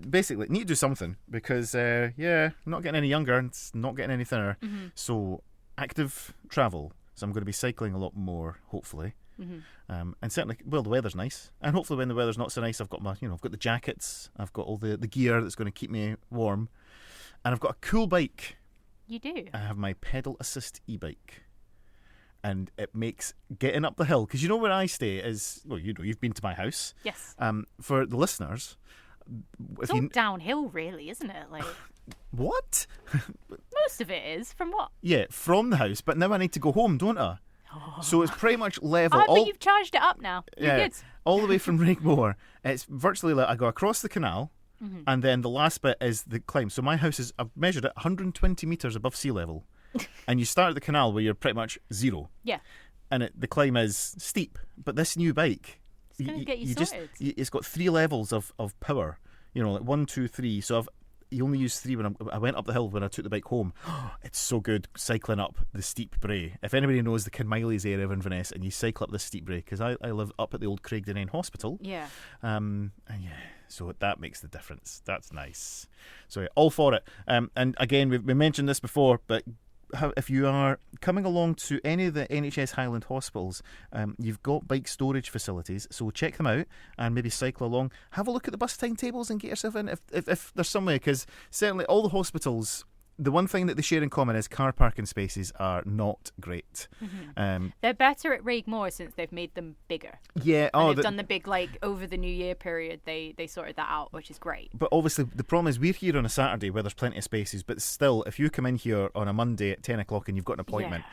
basically, need to do something because I'm not getting any younger and it's not getting any thinner. Mm-hmm. So active travel. So I'm going to be cycling a lot more, hopefully. Mm-hmm. And certainly, well, the weather's nice, and hopefully when the weather's not so nice, I've got I've got the jackets, I've got all the gear that's going to keep me warm, and I've got a cool bike. You do? I have my pedal assist e-bike, and it makes getting up the hill, because where I stay is, well, you've been to my house. Yes. For the listeners, It's all downhill, really, isn't it? Like, what? most of it is. From what? Yeah, from the house, but now I need to go home, don't I? So it's pretty much level. But you've charged it up now. You're good. All the way from Rigmore. It's virtually like I go across the canal, and then the last bit is the climb. So my house is, I've measured it, 120 metres above sea level. And you start at the canal where you're pretty much zero. Yeah. And the climb is steep. But this new bike, It's going to get you sorted. it's got 3 levels of power. Like 1, 2, 3. So you only use 3 when I went up the hill when I took the bike home. It's so good cycling up the steep brae. If anybody knows the Kinmiley's area of Inverness and you cycle up the steep brae, because I live up at the old Craigdenane Hospital. Yeah. So that makes the difference. That's nice. So all for it. And again, we mentioned this before, but if you are coming along to any of the NHS Highland hospitals, you've got bike storage facilities, so check them out and maybe cycle along. Have a look at the bus timetables and get yourself in if there's some way, because certainly all the hospitals, the one thing that they share in common is car parking spaces are not great. Mm-hmm. They're better at Rigmore since they've made them bigger. Yeah, And they've done the big, over the New Year period, they sorted that out, which is great. But obviously, the problem is we're here on a Saturday where there's plenty of spaces, but still, if you come in here on a Monday at 10 o'clock and you've got an appointment,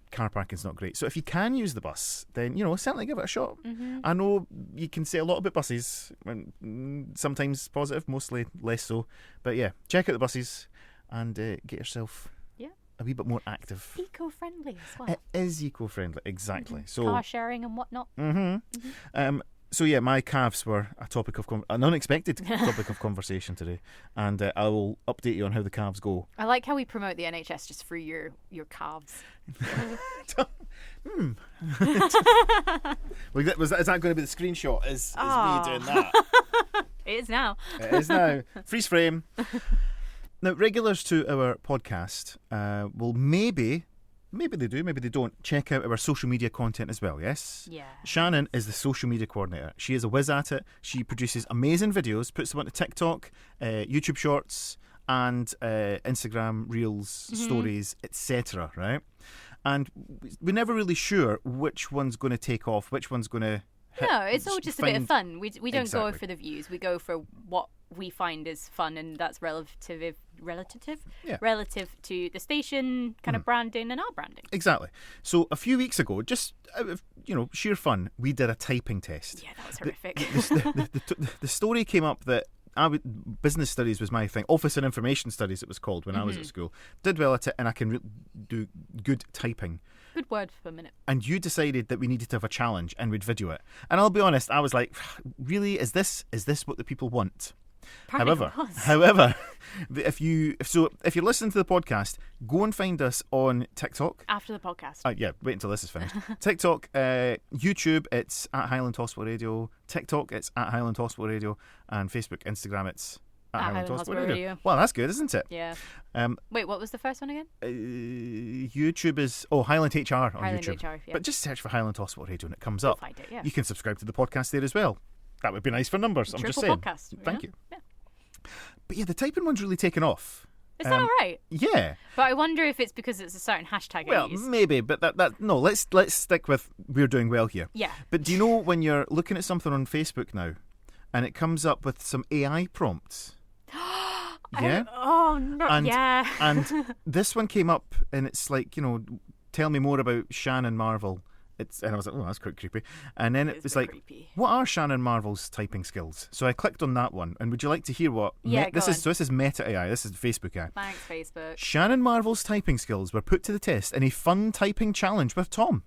car parking's not great. So if you can use the bus, then, certainly give it a shot. Mm-hmm. I know you can say a lot about buses, sometimes positive, mostly less so. But yeah, check out the buses and get yourself a wee bit more active. Eco-friendly as well. It is eco-friendly, exactly. So car sharing and whatnot. So yeah, my calves were a topic of an unexpected topic of conversation today, and I will update you on how the calves go. I like how we promote the NHS just through your calves. Is that going to be the screenshot? Is me doing that? It is now. It is now. Freeze frame. Now, regulars to our podcast will maybe they do, maybe they don't, check out our social media content as well, yes? Yeah. Shannon is the social media coordinator. She is a whiz at it. She produces amazing videos, puts them onto TikTok, YouTube Shorts, and Instagram Reels, stories, etc., right? And we're never really sure which one's going to take off, which one's going to No, it's all just a bit of fun. We don't Exactly. go for the views. We go for what we find is fun, and that's relative to the station kind of branding and our branding. Exactly. So a few weeks ago, just out of sheer fun, we did a typing test. Yeah, that was horrific. The story came up that business studies was my thing. Office and information studies it was called when I was at school. Did well at it, and I can do good typing. Good word for a minute. And you decided that we needed to have a challenge and we'd video it. And I'll be honest, I was like, really, is this what the people want? However, if you're listening to the podcast, go and find us on TikTok. After the podcast. Wait until this is finished. TikTok, YouTube, it's at Highland Hospital Radio. TikTok, it's at Highland Hospital Radio. And Facebook, Instagram, it's at Highland Hospital Radio. Well, that's good, isn't it? Yeah. Wait, what was the first one again? YouTube is Highland HR on Highland YouTube. HR, yeah. But just search for Highland Hospital Radio and it comes You'll up. find it, yeah. You can subscribe to the podcast there as well. That would be nice for numbers. I'm just saying. Podcast. Thank you. Yeah. But yeah, the typing one's really taken off. Is that all right? Yeah. But I wonder if it's because it's a certain hashtag I Well, use. maybe, but no. Let's stick with we're doing well here. Yeah. But do you know when you're looking at something on Facebook now, and it comes up with some AI prompts? Yeah. Oh no. Yeah. And this one came up, and it's like, tell me more about Shannon Marvel. And I was like, oh, that's quite creepy. And then it was like, creepy. what are Shannon Marvel's typing skills? So I clicked on that one. And would you like to hear what? Yeah, this is Meta AI. This is Facebook AI. Thanks, Facebook. Shannon Marvel's typing skills were put to the test in a fun typing challenge with Tom.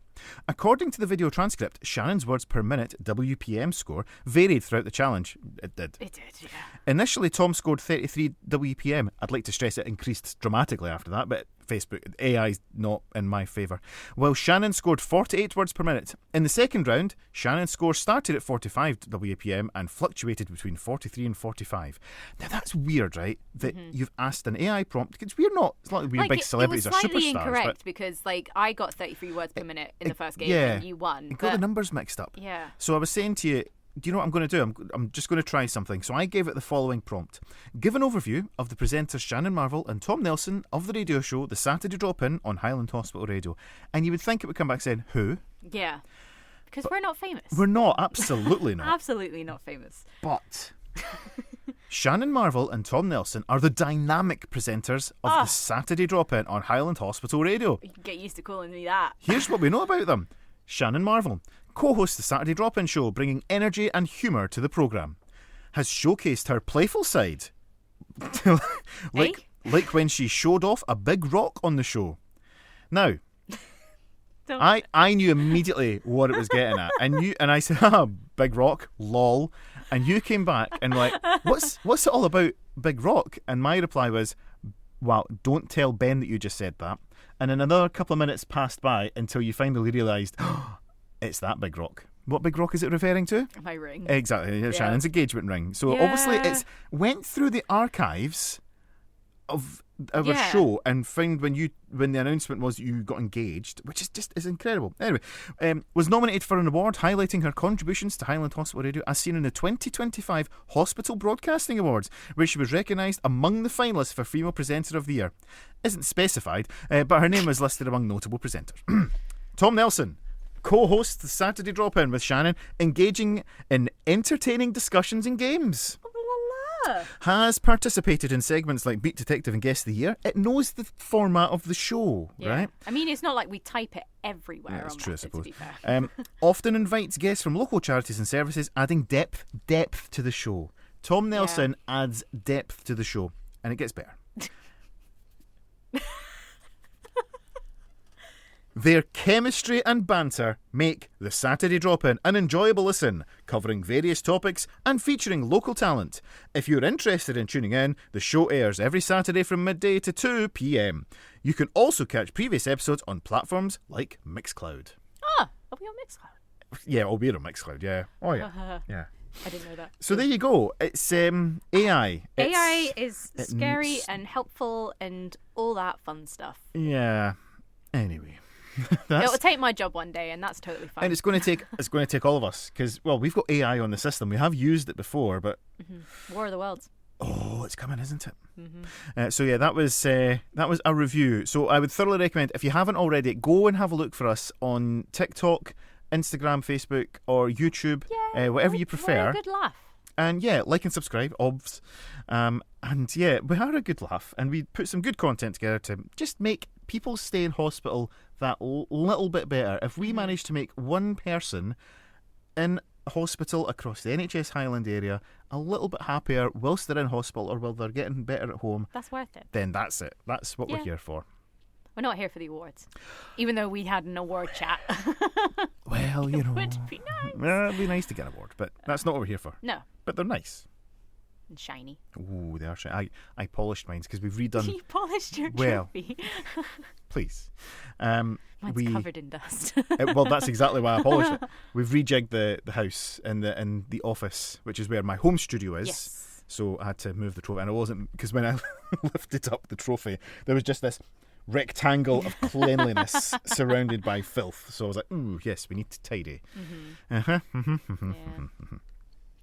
According to the video transcript, Shannon's words per minute WPM score varied throughout the challenge. It did. It did, yeah. Initially, Tom scored 33 WPM. I'd like to stress it increased dramatically after that, but Facebook AI's not in my favour. While Shannon scored 48 words per minute. In the second round, Shannon's score started at 45 WPM and fluctuated between 43 and 45. Now that's weird, right? That you've asked an AI prompt, because it's not like we're big celebrities or superstars. It was slightly incorrect because I got 33 words per minute in the first game and you won. You got the numbers mixed up. Yeah. So I was saying to you, do you know what I'm going to do? I'm just going to try something. So I gave it the following prompt. Give an overview of the presenters Shannon Marvel and Tom Nelson of the radio show The Saturday Drop-In on Highland Hospital Radio. And you would think it would come back saying, who? Yeah. Because we're not famous. We're not. Absolutely not. Absolutely not famous. But Shannon Marvel and Tom Nelson are the dynamic presenters of The Saturday Drop-In on Highland Hospital Radio. You can get used to calling me that. Here's what we know about them. Shannon Marvel co-hosts the Saturday Drop-In show, bringing energy and humour to the programme. Has showcased her playful side, like when she showed off a big rock on the show. Now, I knew immediately what it was getting at, and I said, big rock, lol, and you came back and like, what's it all about, big rock? And my reply was, wow, don't tell Ben that you just said that. And then another couple of minutes passed by until you finally realised, it's that big rock. What big rock is it referring to? My ring. Exactly, Shannon's engagement ring. So obviously it's went through the archives of our show and found when the announcement was you got engaged, which is incredible. Anyway, was nominated for an award highlighting her contributions to Highland Hospital Radio as seen in the 2025 Hospital Broadcasting Awards, where she was recognised among the finalists for Female Presenter of the Year. Isn't specified, but her name was listed among notable presenters. Tom Nelson co-hosts the Saturday Drop-In with Shannon, engaging in entertaining discussions and games. Has participated in segments like Beat Detective and Guest of the Year. It knows the format of the show, right? I mean, it's not like we type it everywhere. That's on true, I Method, suppose. to be fair. Often invites guests from local charities and services, adding depth to the show. Tom Nelson adds depth to the show, and it gets better. Their chemistry and banter make the Saturday Drop-In an enjoyable listen, covering various topics and featuring local talent. If you're interested in tuning in, the show airs every Saturday from midday to 2 p.m. You can also catch previous episodes on platforms like Mixcloud. Are we on Mixcloud? Yeah, we're on Mixcloud, yeah. Oh, yeah. Yeah. I didn't know that. So there you go. It's AI. AI is scary and helpful and all that fun stuff. Yeah. Anyway. It'll take my job one day, and that's totally fine. And it's going to take all of us because, well, we've got AI on the system. We have used it before, but War of the Worlds. Oh, it's coming, isn't it? So yeah, that was a review. So I would thoroughly recommend, if you haven't already, go and have a look for us on TikTok, Instagram, Facebook, or YouTube, whatever you prefer. We're a good laugh. And yeah, like and subscribe, obvs. And yeah, we are a good laugh, and we put some good content together to just make people stay in hospital that little bit better. If we manage to make one person in hospital across the NHS Highland area a little bit happier whilst they're in hospital or while they're getting better at home, that's worth it. Then that's it. That's what we're here for. We're not here for the awards, even though we had an award chat. Well, you know, it would be nice. It'd be nice to get an award, but that's not what we're here for. No. But they're nice. And shiny. Ooh, they are shiny. I polished mine because we've redone. You polished your trophy. Please. Mine's covered in dust. Well, that's exactly why I polished it. We've rejigged the house and the office, which is where my home studio is. Yes. so I had to move the trophy. And it wasn't because when I lifted up the trophy, there was just this rectangle of cleanliness surrounded by filth. So I was like, ooh, yes, we need to tidy. Yeah.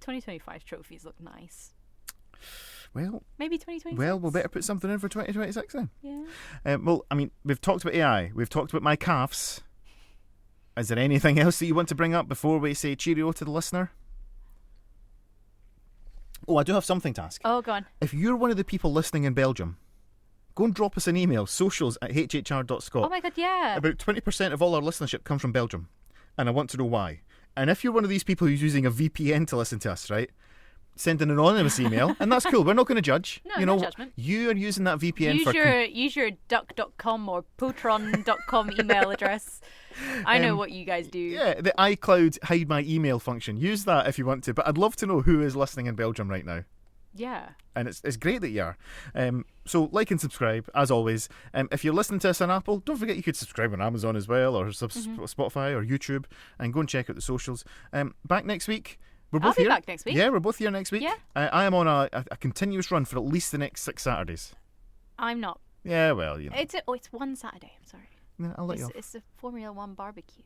2025 trophies look nice. Well, maybe 2026. Well, we'll better put something in for 2026 then. Yeah. Well, I mean, we've talked about AI. We've talked about my calves. Is there anything else that you want to bring up before we say cheerio to the listener? Oh, I do have something to ask. Oh, go on. If you're one of the people listening in Belgium, go and drop us an email, socials@hhr.scot. Oh my God, yeah. About 20% of all our listenership comes from Belgium, and I want to know why. And if you're one of these people who's using a VPN to listen to us, right, send an anonymous email, and that's cool. We're not going to judge. No, no judgment. You are using that VPN use your duck.com or potron.com email address. I know what you guys do. Yeah, the iCloud hide my email function. Use that if you want to. But I'd love to know who is listening in Belgium right now. Yeah. And it's great that you are. So like and subscribe, as always. If you're listening to us on Apple, don't forget you could subscribe on Amazon as well, or Spotify or YouTube, and go and check out the socials. Back next week. We're both I'll be here. back next week. Yeah, we're both here next week. Yeah. I am on a continuous run for at least the next 6 Saturdays. I'm not. Yeah, well, you know. It's one Saturday. I'm sorry. Yeah, I'll let you off. It's a Formula One barbecue.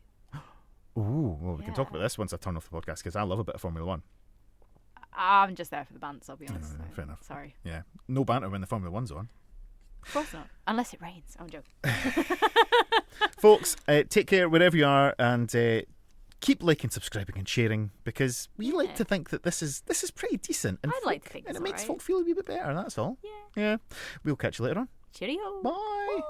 Ooh, well, we can talk about this once I've turned off the podcast, because I love a bit of Formula One. I'm just there for the bands, I'll be honest. Fair enough. Sorry. Yeah. No banter when the Formula One's on. Of course not. Unless it rains. I'm joking. Folks, take care wherever you are, and keep liking, subscribing and sharing, because we like to think that this is pretty decent. And I'd like to think and it's it makes alright. folk feel a wee bit better, that's all. Yeah. We'll catch you later on. Cheerio. Bye.